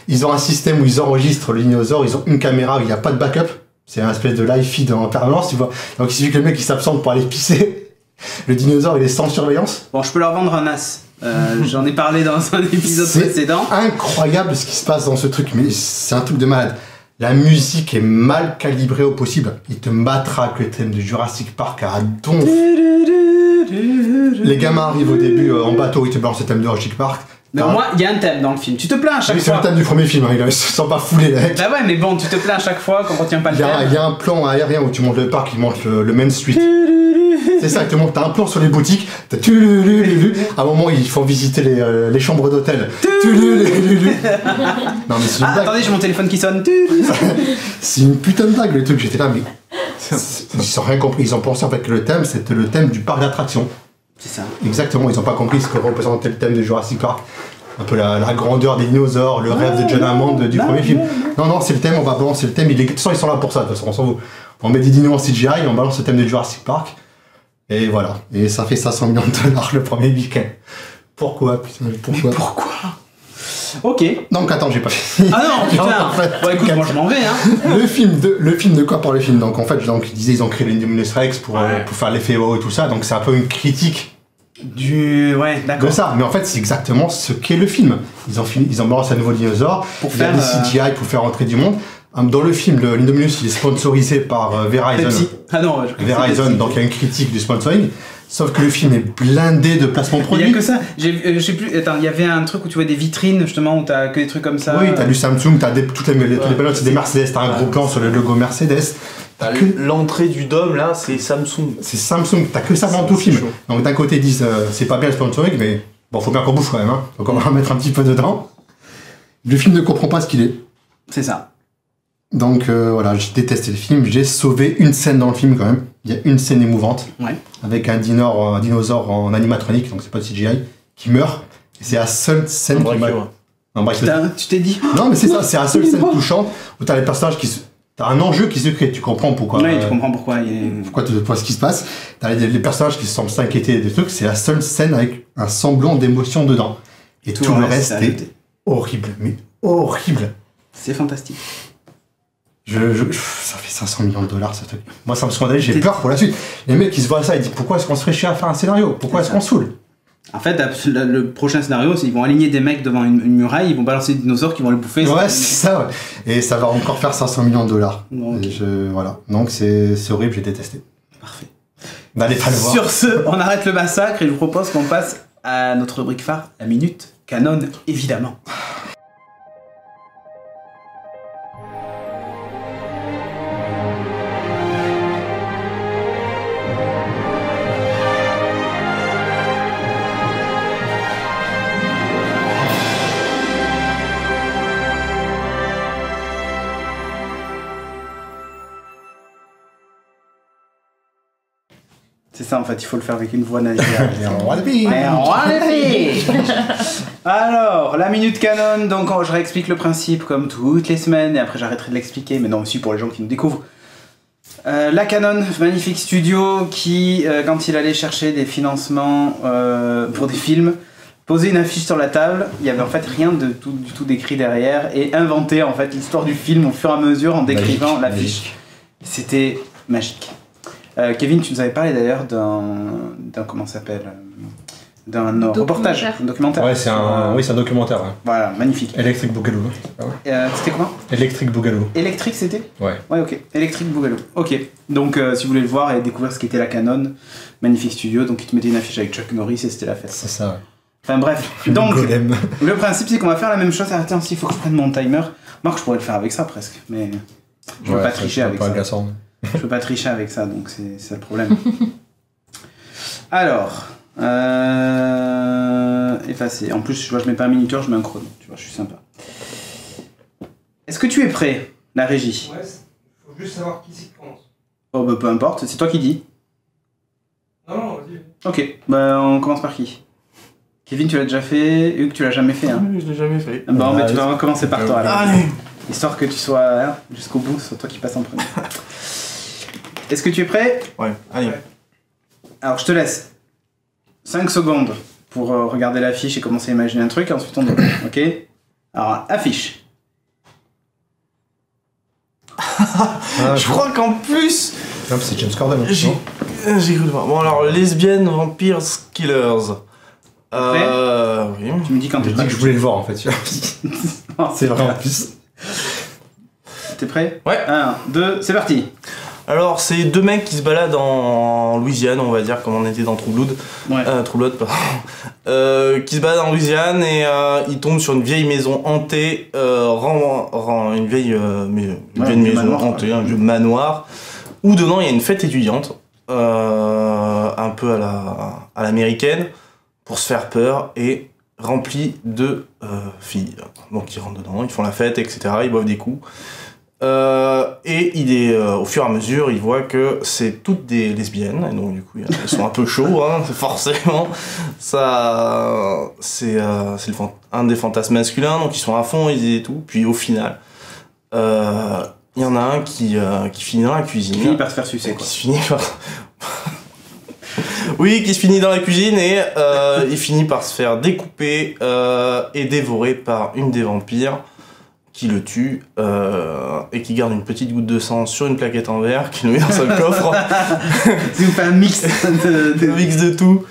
Ils ont un système où ils enregistrent le dinosaure, ils ont une caméra où il n'y a pas de backup, c'est un espèce de live feed en permanence, tu vois. Donc il suffit que le mec il s'absente pour aller pisser, le dinosaure il est sans surveillance. Bon, je peux leur vendre un as. J'en ai parlé dans un épisode précédent. C'est incroyable ce qui se passe dans ce truc, mais c'est un truc de malade. La musique est mal calibrée au possible. Il te matraque le thème de Jurassic Park à donf. Les gamins arrivent au début en bateau, ils te balancent le thème de Jurassic Park. Mais au moins, il y a un thème dans le film. Tu te plains à chaque Oui, c'est fois. le thème du premier film, hein. Ils se sont pas foulés, les mecs. Bah ouais, mais bon, tu te plains à chaque fois quand on retient pas le thème. Il y a un plan aérien où tu montes le parc, il monte le Main Street. C'est ça, il te montre, t'as un plan sur les boutiques, t'as à un moment ils font visiter les chambres d'hôtel. Non mais c'est une blague. Attendez, j'ai mon téléphone qui sonne. C'est une putain de blague le truc, j'étais là mais... Ils ont rien compris, ils ont pensé en fait que le thème c'était le thème du parc d'attractions. C'est ça. Exactement, ils ont pas compris ce que représentait le thème de Jurassic Park. Un peu la grandeur des dinosaures, le rêve de John Hammond du premier film. Non, c'est le thème, on va balancer le thème, de toute façon ils sont là pour ça, de toute façon on s'en fout. On met des dinos en CGI, on balance le thème de Jurassic Park. Et voilà, et ça fait 500 millions de dollars le premier week-end. Pourquoi, putain, pourquoi Ok. Donc attends, j'ai pas fini. Ah non, putain. En fait, Bon, écoute, moi je m'en vais, hein. le film de quoi parle le film? Donc en fait, ils disaient ils ont créé l'Indominus Rex pour faire l'effet wow et tout ça, donc c'est un peu une critique Ouais, d'accord. de ça. Mais en fait, c'est exactement ce qu'est le film. Ils ont balancé un nouveau dinosaure Pour il y a faire, des CGI pour faire entrer du monde. Dans le film, l'Indominus il est sponsorisé par Verizon. Pepsi. Ah non, je crois que c'est Verizon, Pepsi. donc il y a une critique du sponsoring. Sauf que le film est blindé de placements Il produits. y a que ça. Je sais plus. Attends, il y avait un truc où tu vois des vitrines justement où t'as que des trucs comme ça. Oui, t'as du Samsung, t'as toutes les panneaux, c'est des Mercedes, t'as un gros plan sur le logo Mercedes. L'entrée du dôme là, c'est Samsung. C'est Samsung, t'as que ça dans tout le film. Donc d'un côté ils disent c'est pas bien le sponsoring, mais bon, faut bien qu'on bouffe quand même, hein. Donc on va en mettre un petit peu dedans. Le film ne comprend pas ce qu'il est. C'est ça. Donc voilà, j'ai détesté le film. J'ai sauvé une scène dans le film quand même. Il y a une scène émouvante Ouais. avec un dinosaure en animatronique, donc c'est pas de CGI, qui meurt. Et c'est la seule scène qui m'a... Non, bref, Putain, tu t'es dit. non, mais c'est ça, c'est la seule scène touchante où t'as les personnages qui se... T'as un enjeu qui se crée, tu comprends pourquoi. Ouais, tu comprends pourquoi. Pourquoi ce qui se passe. T'as les personnages qui semblent s'inquiéter des trucs, c'est la seule scène avec un semblant d'émotion dedans. Et tout le reste est horrible, mais horrible. C'est fantastique. Ça fait 500 millions de dollars ce truc. Moi ça me scandalise, j'ai peur pour la suite. Les mecs ils se voient ça, ils disent pourquoi est-ce qu'on se ferait chier à faire un scénario? Pourquoi est-ce qu'on saoule? En fait, le prochain scénario, c'est qu'ils vont aligner des mecs devant une muraille, ils vont balancer des dinosaures qui vont les bouffer. Ouais, c'est ça, ouais. Et ça va encore faire 500 millions de dollars. Donc, Voilà. Donc c'est horrible, j'ai détesté. Parfait. N'allez pas le voir. Sur ce, on arrête le massacre et je vous propose qu'on passe à notre rubrique phare, la minute canon, évidemment. C'est ça en fait, il faut le faire avec une voix nasale. Alors, la minute canon, donc je réexplique le principe comme toutes les semaines et après j'arrêterai de l'expliquer, mais non aussi pour les gens qui nous découvrent. La Canon, magnifique studio qui, quand il allait chercher des financements pour des films, posait une affiche sur la table, il y avait en fait rien du tout décrit derrière et inventait en fait l'histoire du film au fur et à mesure en décrivant l'affiche. C'était magique. Kevin, tu nous avais parlé d'ailleurs d'un comment ça s'appelle d'un reportage, un documentaire. Ouais, c'est un documentaire. Ouais. Voilà, magnifique. Electric Boogaloo. C'était quoi? Electric Boogaloo. Électrique, c'était? Ouais. Ouais, ok. Electric Boogaloo. Ok. Donc, si vous voulez le voir et découvrir ce qu'était la Canon, magnifique studio. Donc, ils te mettaient une affiche avec Chuck Norris et c'était la fête. C'est ça. Ouais. Enfin bref. Donc, le principe, c'est qu'on va faire la même chose. Ah, tiens, s'il faut que je prenne mon timer. Marc, je pourrais le faire avec ça presque, mais je veux pas tricher avec ça. Agaçant. Je peux pas tricher avec ça, donc c'est ça le problème. Alors, effacer. En plus, tu vois, je mets pas un minuteur, je mets un chrono. Tu vois, je suis sympa. Est-ce que tu es prêt, la régie? Ouais, faut juste savoir qui c'est qui commence. Oh, bah peu importe, c'est toi qui dis. Non, vas-y. Ok, bah on commence par qui? Kevin, tu l'as déjà fait. Hugues, tu l'as jamais fait, hein? Oui, je l'ai jamais fait. Bon, mais tu vas recommencer par toi, alors. Allez. Histoire que tu sois hein, jusqu'au bout, c'est toi qui passe en premier. Est-ce que tu es prêt? Ouais, allez. Ouais. Alors, je te laisse 5 secondes pour regarder l'affiche et commencer à imaginer un truc, et ensuite on décolle, ok? Alors, affiche. Je crois qu'en plus, Non, c'est James Corden. j'ai non cru le voir. Bon alors, lesbiennes, vampires, killers. Oui. Tu me dis quand t'es J'ai dit prêt. que je voulais le voir en fait. C'est vrai en plus. T'es prêt? Ouais. 1, 2, c'est parti. Alors, c'est deux mecs qui se baladent en Louisiane, on va dire, comme on était dans True Blood. Ouais. True Blood, pardon. Qui se baladent en Louisiane et ils tombent sur une vieille maison hantée, une vieille maison manoir, hantée, ouais. un vieux manoir, où dedans il y a une fête étudiante, un peu à l'américaine, pour se faire peur et remplie de filles. Donc ils rentrent dedans, ils font la fête, etc. Ils boivent des coups. Et au fur et à mesure, il voit que c'est toutes des lesbiennes, et donc du coup, elles sont un peu chauds, hein, forcément. Ça, c'est un des fantasmes masculins, donc ils sont à fond, ils et tout. Puis au final, il y en a un qui finit dans la cuisine. Il finit par se faire sucer, Qui quoi. se finit par... Oui, qui se finit dans la cuisine et il finit par se faire découper et dévorer par une des vampires qui le tue et qui garde une petite goutte de sang sur une plaquette en verre, qui le met dans son coffre. Tu nous fais un mix de... Un mix de tout.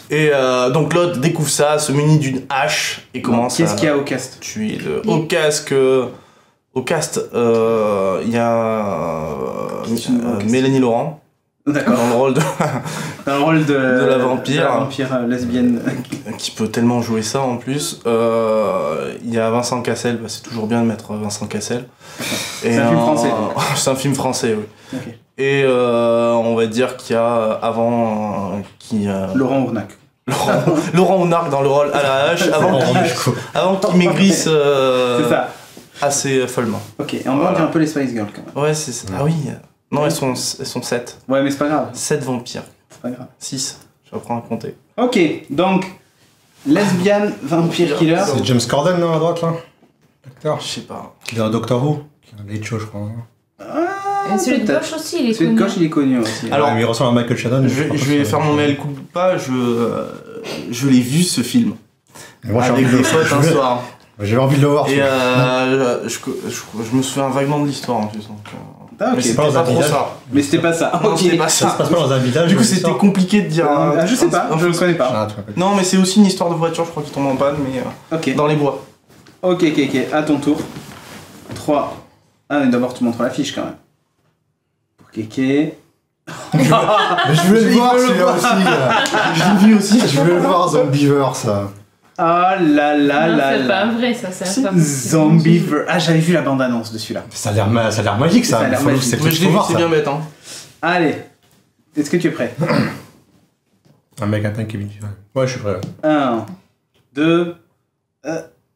Et donc l'autre découvre ça, se munit d'une hache et commence Qu'est-ce qu'il y a au cast? tuer. Au cast, il y a Mélanie Laurent. D'accord. Dans le rôle de la vampire. De la vampire lesbienne. qui peut tellement jouer ça en plus. Il y a Vincent Cassel, c'est toujours bien de mettre Vincent Cassel. C'est un film français. C'est un film français, oui. Ok. Et on va dire qu'il y a avant Laurent Ournac. Laurent Ounarc dans le rôle à la hache, avant qu'il maigrisse C'est ça. assez follement. Ok, et on va dire un peu les Spice Girls quand même. Ouais, c'est ça. Ah oui. Non, elles sont 7. Ouais, mais c'est pas grave. 7 vampires. C'est pas grave. 6. Je reprends à compter. Ok, donc, lesbienne, vampire, killer. C'est James Corden, non, à droite, là? L'acteur. Je sais pas. Il est dans Doctor Who. Qui est un late show, je crois. Et celui de peut-être. gauche aussi, il est Celui de connu. gauche, il est connu aussi. Alors, Ouais, mais il ressemble à Michael Shannon. Je vais faire mon mail culpa, je l'ai vu ce film. Mais moi, j'ai Avec envie de des le potes un soir. J'avais envie de le voir. Et celui-là. je me souviens vaguement de l'histoire en plus. Donc, Ah, mais ok. c'était pas pas dans un trop village. ça. Mais c'était pas ça. Non, Ok. c'était pas Ça se ça. passe pas dans un village. Du coup, une c'était histoire. compliqué de dire. Je sais pas, je le connais pas. Ah, tu m'appelles. Non, mais c'est aussi une histoire de voiture, je crois, qui tombe en panne, mais Ok. dans les bois. Ok, à ton tour. 3. Ah, mais d'abord, tu montres la fiche quand même. Pour Kéké. Mais je voulais le voir celui-là aussi. Je l'ai vu aussi. Je voulais le voir, Zombiever, ça. Ah là là Non, là c'est pas là. vrai, ça, c'est un peu. Zombie. Ah, j'avais vu la bande-annonce de celui-là. Ça a l'air magique, ça. Ça a l'air Faut- magique. c'est le Mais truc je qu'il l'ai faut vu, voir, c'est ça. bien bête, hein. Allez. Est-ce que tu es prêt? Un mec atteint Kevin. Ouais, je suis prêt. 1, 2,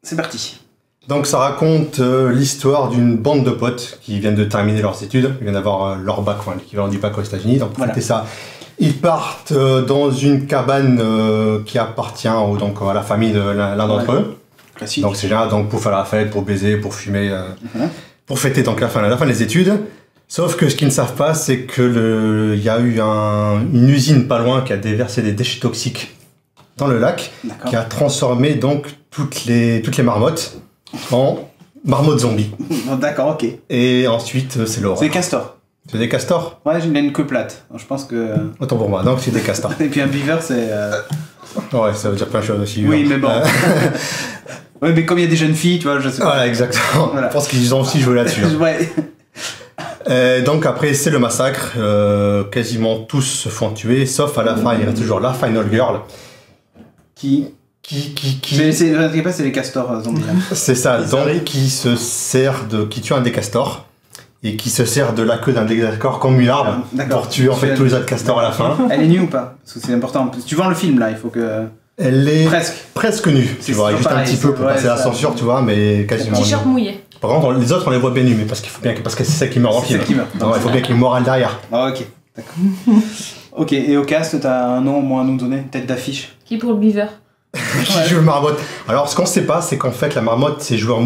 c'est parti. Donc ça raconte l'histoire d'une bande de potes qui viennent de terminer leurs études, ils viennent d'avoir leur bac, enfin l'équivalent du bac aux États-Unis. Donc pour Voilà. fêter ça, ils partent dans une cabane qui appartient donc à la famille de l'un d'entre eux. Classique. Donc c'est génial, donc pour faire la fête, pour baiser, pour fumer, pour fêter donc la fin des études. Sauf que ce qu'ils ne savent pas, c'est que il y a eu une usine pas loin qui a déversé des déchets toxiques dans le lac, D'accord. qui a transformé donc toutes les marmottes en marmottes zombies. Bon, d'accord, ok. Et ensuite, c'est l'horreur. C'est des castors. C'est des castors? Ouais, il a une queue plate. Je pense que. Autant pour moi, donc c'est des castors. Et puis un beaver, c'est. Ouais, ça veut dire plein de choses aussi. Oui, hein. mais bon. Ouais, mais comme il y a des jeunes filles, tu vois, je sais pas. Voilà, exactement. Voilà. Je pense qu'ils ont aussi joué là-dessus. hein. Ouais. Donc après, c'est le massacre. Quasiment tous se font tuer, sauf à la fin, il reste toujours la final girl. Qui t'inquiète pas, c'est les castors zombies. Là. C'est ça, donc qui tue un des castors et qui se sert de la queue d'un des castors comme une arme D'accord. pour tuer en fait tous les autres castors à la fin. Elle est nue ou pas? Parce que c'est important. Tu vends le film là, il faut que. Elle est Presque nue, tu C'est vois, juste un pareil, petit peu pour ouais, passer ça. l'ascensure, tu vois, mais quasiment T-shirt nue. mouillé. Par contre, les autres, on les voit bien nus, mais parce que c'est celle qui meurt en C'est film. celle qui meurt. Non, il faut bien qu'il y ait une morale derrière. Ah, ok, d'accord. Ok, et au cast, t'as un nom au moins à nous donner, une tête d'affiche. Qui pour le beaver? Qui joue le marmotte. Alors, ce qu'on sait pas, c'est qu'en fait, la marmotte, c'est joué en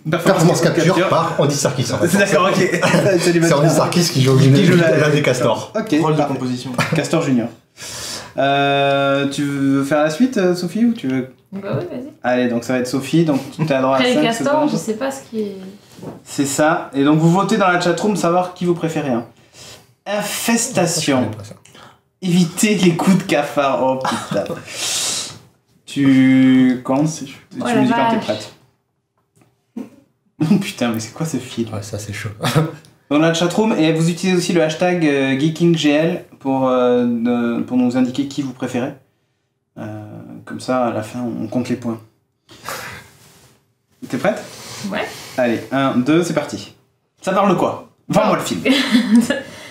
performance capture par Andy Serkis. En fait. C'est d'accord, ok. C'est Andy Serkis qui joue l'un des castors. Ok, Rôle de parfait. composition. Castor Junior. Tu veux faire la suite, Sophie, ou tu veux... Bah oui, vas-y. Allez, donc ça va être Sophie, donc tu as droit à Après les 5 castors, je secondes. sais pas ce qui est. C'est ça, et donc vous votez dans la chatroom savoir qui vous préférez. Hein. Infestation. Éviter les coups de cafard. Oh putain. Tu commences, tu Oh me la dis quand t'es vache. prête. Putain, mais c'est quoi ce film? Ouais, ça, c'est chaud. Dans la chatroom, et vous utilisez aussi le hashtag GeekingGL pour nous indiquer qui vous préférez. Comme ça, à la fin, on compte les points. T'es prête? Ouais. Allez, 1, 2, c'est parti. Ça parle de quoi? Vends-moi le film.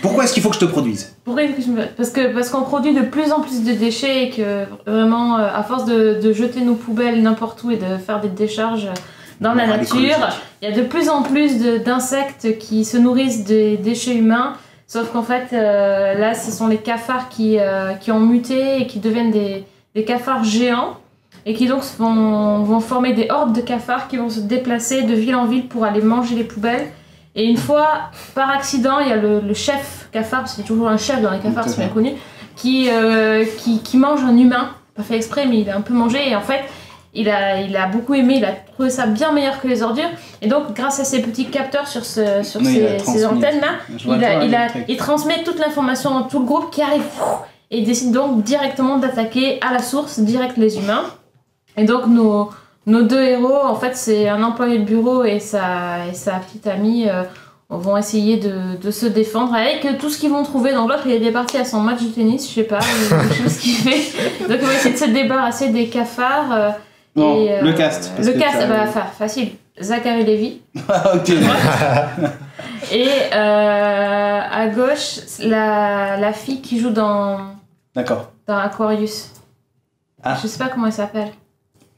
Pourquoi est-ce qu'il faut que je te produise? Pourquoi est-ce que je me... Parce qu'on produit de plus en plus de déchets et que vraiment, à force de jeter nos poubelles n'importe où et de faire des décharges dans la nature, il y a de plus en plus d'insectes qui se nourrissent des déchets humains. Sauf qu'en fait, là, ce sont les cafards qui ont muté et qui deviennent des cafards géants et qui donc vont former des hordes de cafards qui vont se déplacer de ville en ville pour aller manger les poubelles. Et une fois, par accident, il y a le chef cafard, parce qu'il y a toujours un chef dans les cafards, c'est bien connu, qui mange un humain, pas fait exprès, mais il a un peu mangé, et en fait, il a beaucoup aimé, il a trouvé ça bien meilleur que les ordures, et donc grâce à ces petits capteurs sur ces antennes-là, il transmet toute l'information à tout le groupe qui arrive, et il décide donc directement d'attaquer à la source, direct les humains. Et donc nos deux héros, en fait, c'est un employé de bureau et sa petite amie vont essayer de se défendre avec tout ce qu'ils vont trouver. Donc l'autre, il est bien parti à son match de tennis, je sais pas, je sais ce qu'il fait. Donc ils vont essayer de se débarrasser des cafards. Non, et, le cast. Le cast, facile. Zachary Levi. Ok. Et à gauche, la fille qui joue dans Aquarius. Ah. Je sais pas comment elle s'appelle.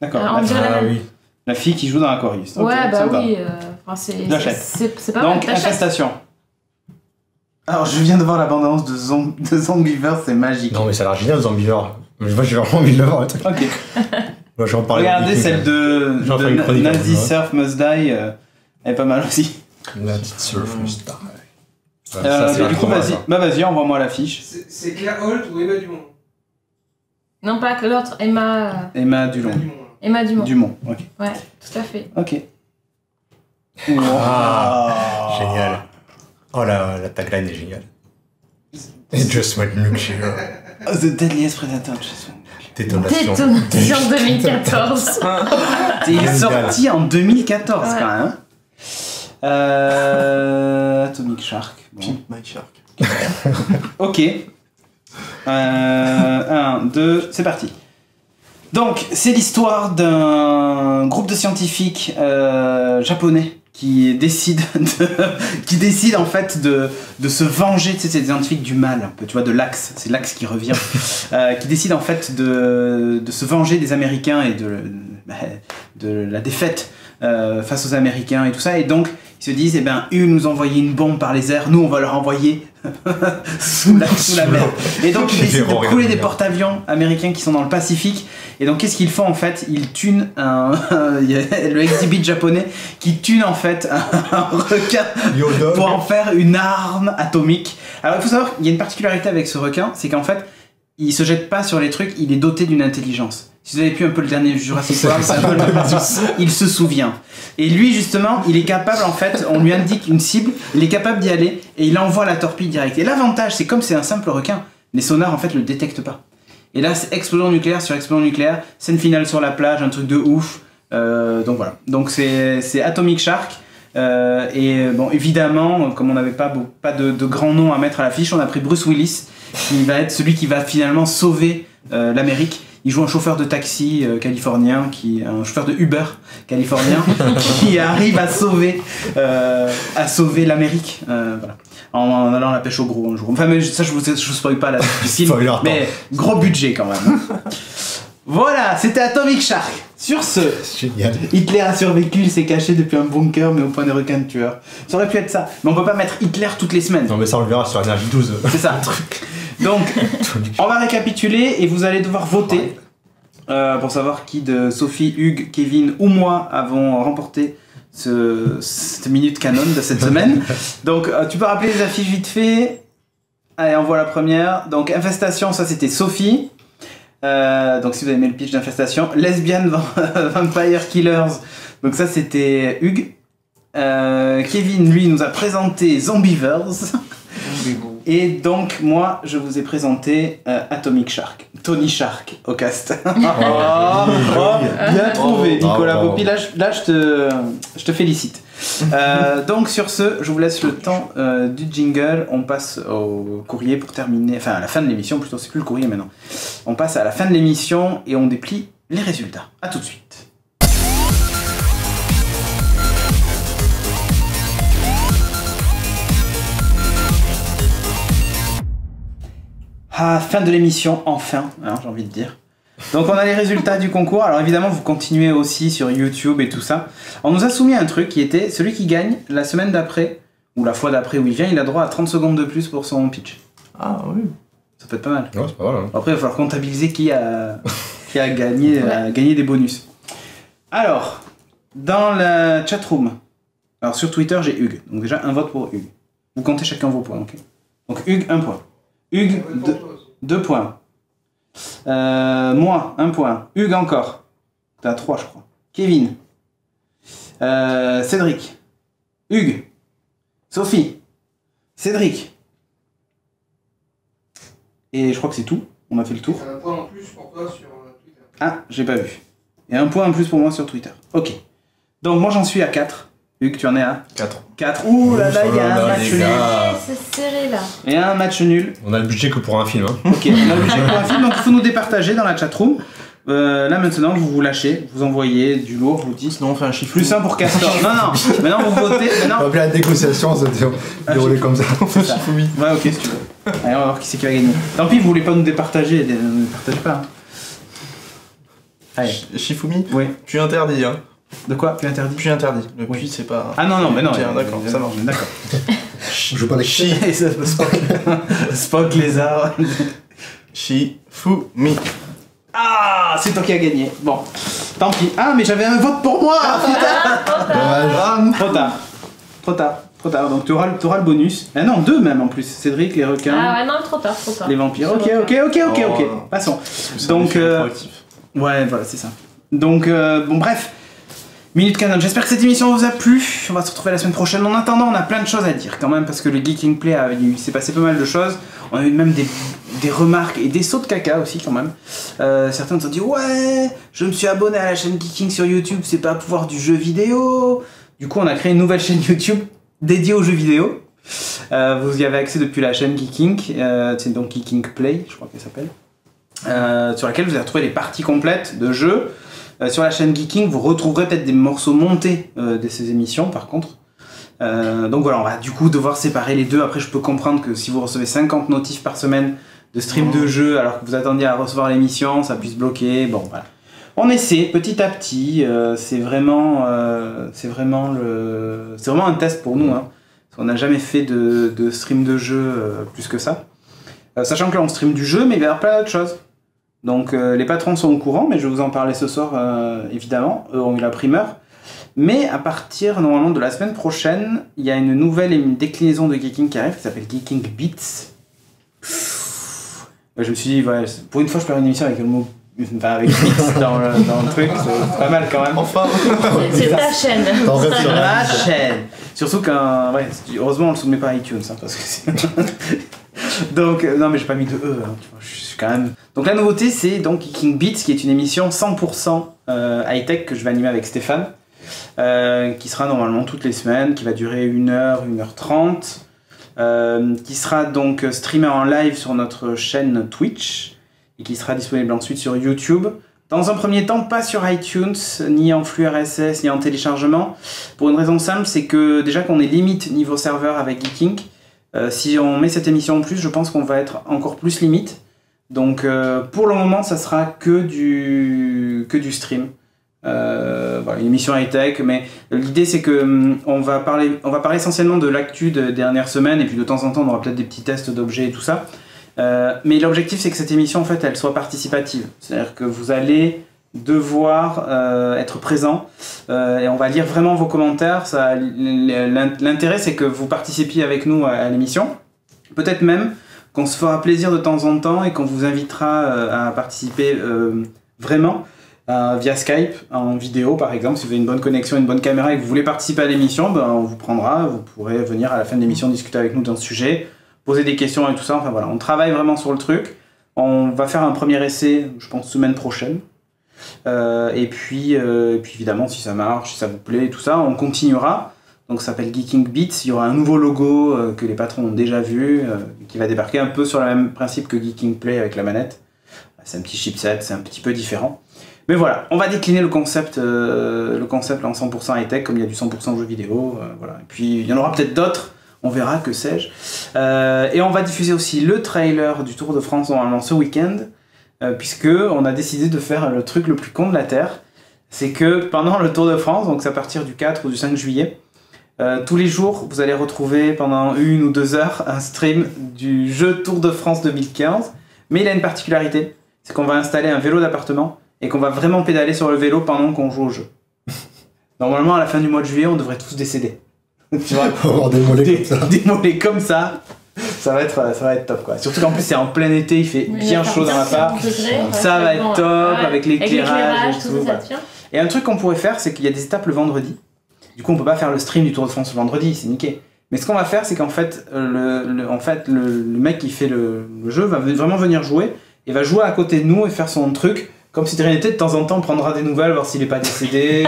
D'accord. On dirait la même. oui. La fille qui joue dans Aquarius. Okay, Ouais, bah ça me va. oui. C'est pas mal. Donc, t'achètes. infestation. Alors, je viens de voir l'abondance de Zombieverse, c'est magique. Non, mais ça a l'air génial, Zombieverse. Moi, j'ai vraiment envie de le voir, le truc. Ok. Moi, je vais en parler. Regardez celle de J'en ferai une chronique, Nazi ouais. Surf Must Die, elle est pas mal aussi. La petite surf, star. Mais du coup, vas-y, vas-y, envoie-moi l'affiche. C'est Claire Holt ou Emma Dumont? Non, pas que l'autre, Emma Dumont. Emma Dumont. Dumont, ok. Ouais, tout à fait. Ok. Ah, génial. Oh, la tagline est géniale. It just went nuclear. The Deadliest Predator, Détonation. Détonation 2014. Il est Génial. sorti en 2014 Ouais. quand même. Atomic Shark. Bon. Pimp My Shark. Ok. 1, 2, c'est parti. Donc, c'est l'histoire d'un groupe de scientifiques japonais qui décide en fait de se venger. Tu sais, c'est des scientifiques du mal, un peu, tu vois, de l'Axe, c'est l'Axe qui revient, qui décide en fait de se venger des Américains et de la défaite face aux Américains et tout ça. Et donc, ils se disent, eh ben, eux nous envoyaient une bombe par les airs, nous on va leur envoyer sous la mer. Et donc, ils décident de couler des porte-avions américains qui sont dans le Pacifique. Et donc, qu'est-ce qu'ils font en fait? Ils tunent le exhibit japonais qui tune en fait un requin pour en faire une arme atomique. Alors, il faut savoir qu'il y a une particularité avec ce requin, c'est qu'en fait, il se jette pas sur les trucs, il est doté d'une intelligence. Si vous avez vu un peu le dernier Jurassic World, c'est un peu le même principe. Il se souvient. Et lui, justement, il est capable, en fait, on lui indique une cible, il est capable d'y aller et il envoie la torpille directe. Et l'avantage, c'est comme c'est un simple requin, les sonars, en fait, le détectent pas. Et là, c'est explosion nucléaire sur explosion nucléaire, scène finale sur la plage, un truc de ouf. Donc voilà. Donc c'est Atomic Shark. Et bon, évidemment, comme on n'avait pas de grands noms à mettre à l'affiche, on a pris Bruce Willis, qui va être celui qui va finalement sauver l'Amérique. Il joue un chauffeur de taxi californien, un chauffeur de Uber californien, qui arrive à sauver l'Amérique, voilà, en allant à la pêche au gros un jour. Enfin, mais ça, je vous spoil pas la suite du film, mais gros budget quand même. Voilà, c'était Atomic Shark. Sur ce, Génial. Hitler a survécu, il s'est caché depuis un bunker, mais au point des requins de tueurs. Ça aurait pu être ça, mais on peut pas mettre Hitler toutes les semaines. Non, mais ça, on le verra sur Énergie 12. C'est ça. Donc, on va récapituler et vous allez devoir voter pour savoir qui de Sophie, Hugues, Kevin ou moi avons remporté cette minute canon de cette semaine. Donc, tu peux rappeler les affiches vite fait. Allez, on voit la première. Donc, Infestation, ça c'était Sophie. Donc, si vous avez aimé le pitch d'Infestation. Lesbian Vampire Killers. Donc, ça c'était Hugues. Kevin, lui, nous a présenté Zombievers. Et donc, moi, je vous ai présenté Atomic Shark. Tony Shark au cast. Bien trouvé, Nicolas Bopi. Là, je te félicite. Donc, sur ce, je vous laisse le temps du jingle. On passe au courrier pour terminer. Enfin, à la fin de l'émission, plutôt, c'est plus le courrier maintenant. On passe à la fin de l'émission et on déplie les résultats. A tout de suite. Ah, fin de l'émission, enfin, hein, j'ai envie de dire. Donc on a les résultats du concours. Alors évidemment, vous continuez aussi sur YouTube et tout ça. On nous a soumis un truc qui était celui qui gagne la semaine d'après, ou la fois d'après où il vient, il a droit à 30 secondes de plus pour son pitch. Ah oui. Ça peut être pas mal. Ouais, c'est pas mal. Hein. Après, il va falloir comptabiliser qui a gagné des bonus. Alors, dans la chatroom, alors sur Twitter, j'ai Hugues. Donc déjà, un vote pour Hugues. Vous comptez chacun vos points, ok? Donc Hugues, 1 point. Hugues, 2 points. Moi, 1 point. Hugues encore. T'as 3, je crois. Kevin. Cédric. Hugues. Sophie. Cédric. Et je crois que c'est tout. On a fait le tour. Un point en plus pour toi sur Twitter. Ah, j'ai pas vu. Et 1 point en plus pour moi sur Twitter. Ok. Donc moi j'en suis à 4. Hugues, tu en es à 4. Ouh là là, il y a un match nul. C'est serré là. Il y a un match nul. On a le budget que pour un film. Hein. Ok, on a le budget pour un film, donc il faut nous départager dans la chatroom. Là maintenant, vous lâchez, vous envoyez du lourd, vous dites. Sinon on fait un chiffre. Plus 1 pour Castor. Non, maintenant vous votez. On va appeler la négociation, ça dérouler comme ça. C'est ça. Ouais, ok, si tu veux. Allez, on va voir qui c'est qui va gagner. Tant pis, vous voulez pas nous départager, ne nous départagez pas. Hein. Allez. Shifumi. Oui. Puis interdit, hein. De quoi? Puis interdit? Puis interdit. Le Oui. puis c'est pas. Ah non, mais non. Tiens, d'accord, ça marche. D'accord. Je veux pas les chier. Spock lézard. Shifumi. Ah, c'est toi qui as gagné. Bon, tant pis. Ah, mais j'avais un vote pour moi. Putain. Trop tard. Donc tu auras le bonus. Ah non, 2 même en plus. Cédric, les requins. Ah ouais, non, trop tard. Les vampires. Ok. Oh. Passons. Donc, ouais, voilà, c'est ça. Donc, bon, bref. Minute Canon, j'espère que cette émission vous a plu. On va se retrouver la semaine prochaine. En attendant, on a plein de choses à dire quand même, parce que le Geeking Play, il s'est passé pas mal de choses. On a eu même des remarques et des sauts de caca aussi quand même. Certains nous ont dit ouais, je me suis abonné à la chaîne Geeking sur YouTube, c'est pas pour voir du jeu vidéo. Du coup, on a créé une nouvelle chaîne YouTube dédiée aux jeux vidéo. Vous y avez accès depuis la chaîne Geeking, c'est donc Geeking Play, je crois qu'elle s'appelle, sur laquelle vous allez retrouver les parties complètes de jeux. Sur la chaîne Geeking, vous retrouverez peut-être des morceaux montés de ces émissions par contre. Donc voilà, on va du coup devoir séparer les deux. Après, je peux comprendre que si vous recevez 50 notifs par semaine de stream de jeu alors que vous attendiez à recevoir l'émission, ça puisse bloquer. Bon, voilà. On essaie petit à petit. C'est vraiment un test pour nous. Hein, parce qu'on n'a jamais fait de stream de jeu plus que ça. Sachant que là, on stream du jeu, mais il va y avoir plein d'autres choses. Donc les patrons sont au courant, mais je vais vous en parler ce soir, évidemment. Eux ont eu la primeur. Mais à partir, normalement, de la semaine prochaine, il y a une nouvelle déclinaison de Geeking qui arrive, qui s'appelle Geeking Beats. Je me suis dit, ouais, pour une fois, je peux faire une émission avec le mot... Enfin, avec Beats dans le truc, c'est pas mal quand même. Enfin. C'est ta chaîne. C'est ma chaîne. Surtout qu'un... Ouais, heureusement, on le soumet pas à iTunes, hein, parce que c'est... Donc, non, mais j'ai pas mis de E, hein, tu vois, je suis quand même... Donc la nouveauté, c'est donc Geeking Beats, qui est une émission 100% high-tech que je vais animer avec Stéphane, qui sera normalement toutes les semaines, qui va durer 1h, 1h30, qui sera donc streamé en live sur notre chaîne Twitch, et qui sera disponible ensuite sur YouTube. Dans un premier temps, pas sur iTunes, ni en flux RSS, ni en téléchargement, pour une raison simple, c'est que déjà qu'on est limite niveau serveur avec Geeking, si on met cette émission en plus, je pense qu'on va être encore plus limite. Donc pour le moment, ça sera que du stream. Voilà, une émission high-tech, mais l'idée c'est que on va parler essentiellement de l'actu des dernières semaines, et puis de temps en temps on aura peut-être des petits tests d'objets et tout ça. Mais l'objectif c'est que cette émission en fait elle soit participative, c'est-à-dire que vous allez devoir être présent et on va lire vraiment vos commentaires. L'intérêt c'est que vous participiez avec nous à l'émission, peut-être même qu'on se fera plaisir de temps en temps et qu'on vous invitera à participer vraiment via Skype en vidéo par exemple. Si vous avez une bonne connexion, une bonne caméra et que vous voulez participer à l'émission, ben, on vous prendra, vous pourrez venir à la fin de l'émission discuter avec nous d'un sujet, poser des questions et tout ça. Enfin voilà, on travaille vraiment sur le truc. On va faire un premier essai, je pense, semaine prochaine. Et puis évidemment, si ça marche, si ça vous plaît et tout ça, on continuera. Donc ça s'appelle Geeking Beats. Il y aura un nouveau logo que les patrons ont déjà vu, qui va débarquer un peu sur le même principe que Geeking Play avec la manette. C'est un petit chipset, c'est un petit peu différent. Mais voilà, on va décliner le concept en 100% high-tech, comme il y a du 100% jeux vidéo. Voilà. Et puis il y en aura peut-être d'autres. On verra, que sais-je. Et on va diffuser aussi le trailer du Tour de France normalement ce week-end, puisque on a décidé de faire le truc le plus con de la Terre. C'est que pendant le Tour de France, donc c'est à partir du 4 ou du 5 juillet, tous les jours, vous allez retrouver pendant 1 ou 2 heures un stream du jeu Tour de France 2015. Mais il a une particularité, c'est qu'on va installer un vélo d'appartement et qu'on va vraiment pédaler sur le vélo pendant qu'on joue au jeu. Normalement, à la fin du mois de juillet, on devrait tous décéder. Tu vois, avoir des mollets comme ça, ça va être top quoi. Surtout qu'en plus c'est en plein été, il fait bien chaud dans l'appart. Ça va être top avec l'éclairage et tout. Et un truc qu'on pourrait faire, c'est qu'il y a des étapes le vendredi. Du coup, on peut pas faire le stream du Tour de France le vendredi, c'est niqué. Mais ce qu'on va faire, c'est qu'en fait, le mec qui fait le jeu va vraiment venir jouer et va jouer à côté de nous et faire son truc. Comme si de rien n'était, de temps en temps on prendra des nouvelles, voir s'il est pas décédé,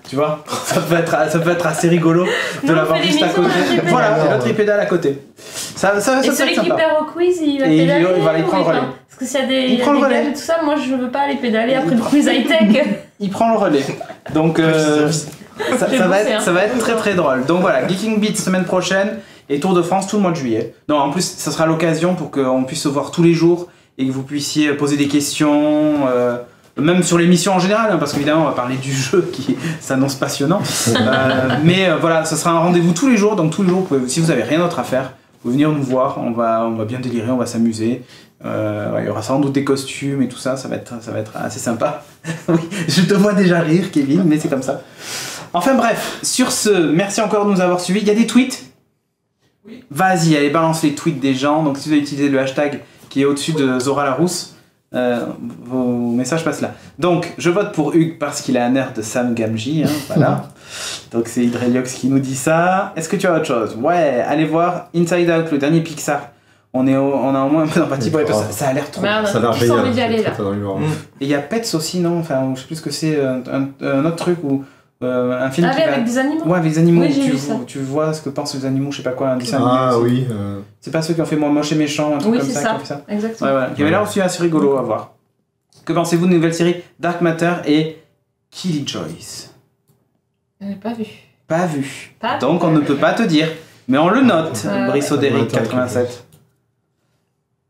tu vois, ça peut être assez rigolo de l'avoir juste à côté. Voilà, et l'autre il pédale à côté. Ça et celui qui perd au quiz, il va pédaler. Il va aller prendre le relais. Parce que s'il y a des games et tout ça, moi je veux pas aller pédaler après le quiz high-tech. Il prend le relais. Donc ça va être très très drôle. Donc voilà, Geeking Beats semaine prochaine et Tour de France tout le mois de juillet. Non, en plus ça sera l'occasion pour qu'on puisse se voir tous les jours et que vous puissiez poser des questions, même sur l'émission en général, hein, parce qu'évidemment on va parler du jeu qui s'annonce passionnant. Mais voilà, ça sera un rendez-vous tous les jours, donc tous les jours, si vous avez rien d'autre à faire, vous pouvez venir nous voir, on va bien délirer, on va s'amuser. Il y aura sans doute des costumes et tout ça, ça va être assez sympa. Oui, je te vois déjà rire, Kevin, mais c'est comme ça. Enfin bref, sur ce, merci encore de nous avoir suivis. Il y a des tweets ? Oui. Vas-y, allez, balance les tweets des gens. Donc si vous avez utilisé le hashtag qui est au-dessus de Zora Larousse, vos messages passent là. Donc, je vote pour Hugues parce qu'il a un air de Sam Gamgee, hein, voilà. Donc c'est Hydreliox qui nous dit ça. Est-ce que tu as autre chose ? Ouais, allez voir Inside Out, le dernier Pixar. On a au moins un peu d'empathie pour les personnes. Ça a l'air trop bien. Ça a l'air génial. Envie d'y aller, là. Et il y a Pets aussi, non ? Enfin, je sais plus ce que c'est, un autre truc où... un film avec des animaux. Ouais, avec des animaux. Oui, tu vois ce que pensent les animaux, je sais pas quoi, un dessin animé. Ah oui. C'est pas ceux qui ont fait Moi Moche et Méchant, un truc comme ça, qui ont fait ça. Exactement. Ouais, qui avait l'air aussi assez rigolo à voir. Que pensez-vous de nouvelle série Dark Matter et Killy Joyce ? Pas vu. Pas vu. Donc on ne peut pas te dire, mais on le note. Brissot d'Eric 87.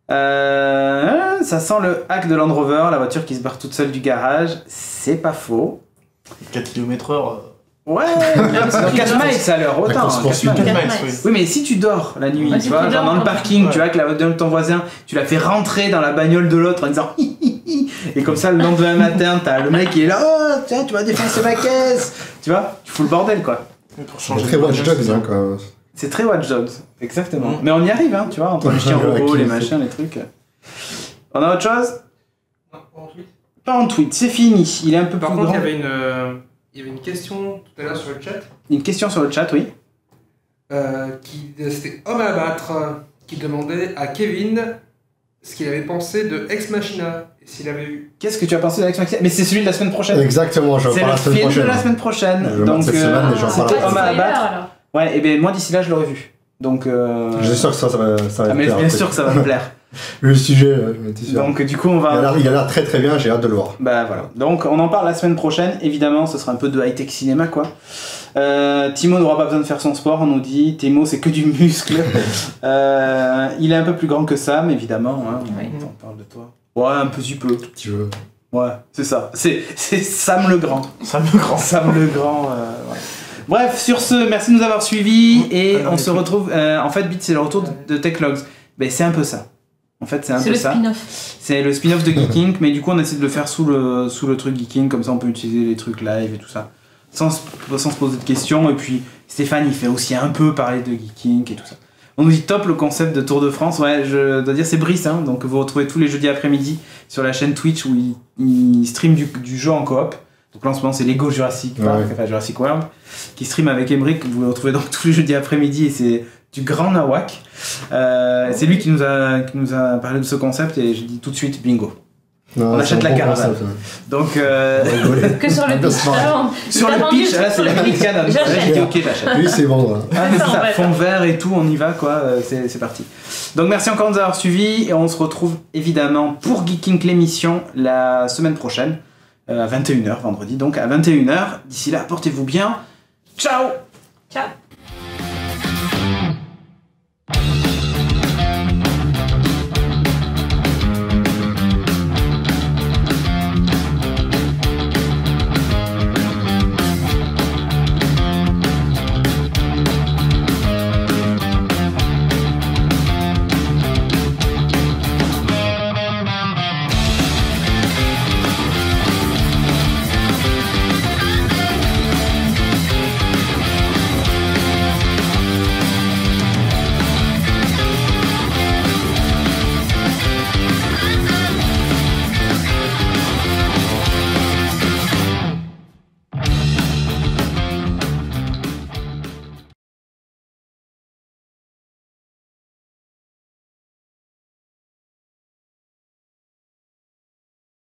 Ça sent le hack de Land Rover, la voiture qui se barre toute seule du garage. C'est pas faux. 4 km/h. Ouais, 4 miles à l'heure, autant. 4 miles. Oui, mais si tu dors la nuit, tu vois, genre dans le parking, tu vois, que la voiture de ton voisin, tu la fais rentrer dans la bagnole de l'autre en disant hi hi hi, et comme ça le lendemain matin, t'as le mec qui est là, oh tiens, tu vas défoncer ma caisse, tu vois, tu fous le bordel quoi. C'est très Watch Dogs, hein, quand même. C'est très Watch Dogs, exactement. Mais on y arrive, hein, tu vois, entre les chiens robots, les machins, les trucs. On a autre chose ? Non, pas en tweet. Pas en tweet, c'est fini. Il est un peu Par plus contre, grand. il y avait une question tout à l'heure sur le chat. Une question sur le chat, oui. C'était Homme à abattre qui demandait à Kevin ce qu'il avait pensé de Ex Machina et s'il avait vu. Qu'est-ce que tu as pensé d'Alex Maxime ? Mais c'est celui de la semaine prochaine. Exactement, je C'est parle le la semaine film prochaine. de la semaine prochaine. Je Donc, cette semaine, et j'en parle c'était la Homme à semaine abattre. Ouais, et bien moi d'ici là je l'aurai vu. Donc. Je suis sûr que ça va Ah, mais plaire, bien sûr que ça va me plaire. Le sujet, je m'étais sûr. Donc du coup on va... Il a l'air très très bien, j'ai hâte de le voir. Bah voilà. Donc on en parle la semaine prochaine. Évidemment, ce sera un peu de high-tech cinéma, quoi. Timo n'aura pas besoin de faire son sport, on nous dit. Timo, c'est que du muscle. Il est un peu plus grand que Sam, évidemment. Hein. Oui. On parle de toi. Ouais, un petit peu. Petit jeu. Ouais, c'est ça. C'est Sam le Grand. Sam le Grand. Sam le Grand. Ouais. Bref, sur ce, merci de nous avoir suivis et on se retrouve. En fait, Beat, c'est le retour de Techlogs. Ben, c'est un peu ça. En fait, c'est un peu ça. C'est le spin-off. C'est le spin-off de Geeking, mais du coup, on essaie de le faire sous le truc Geeking, comme ça on peut utiliser les trucs live et tout ça. Sans se poser de questions. Et puis, Stéphane, il fait aussi un peu parler de Geeking et tout ça. On nous dit top le concept de Tour de France. Ouais, je dois dire, c'est Brice. Hein, donc, vous retrouvez tous les jeudis après-midi sur la chaîne Twitch où il stream du jeu en coop. Donc là, en ce moment, c'est Lego Jurassic Park, enfin Jurassic World, qui stream avec Emmerich. Vous le retrouvez donc tous les jeudis après-midi et c'est du grand nawak. C'est lui qui nous a parlé de ce concept et j'ai dit tout de suite bingo. Non, on achète la caravane. Donc, Que sur le pitch. sur le pitch, là, c'est la petite canon. J'ai dit ok, j'achète. Lui, c'est vendre. Ah, mais c'est ça, fond vert et tout, on y va quoi, c'est parti. Donc merci encore de nous avoir suivis et on se retrouve évidemment pour Geeking l'émission la semaine prochaine, à 21h vendredi, donc à 21h. D'ici là, portez-vous bien. Ciao. Ciao.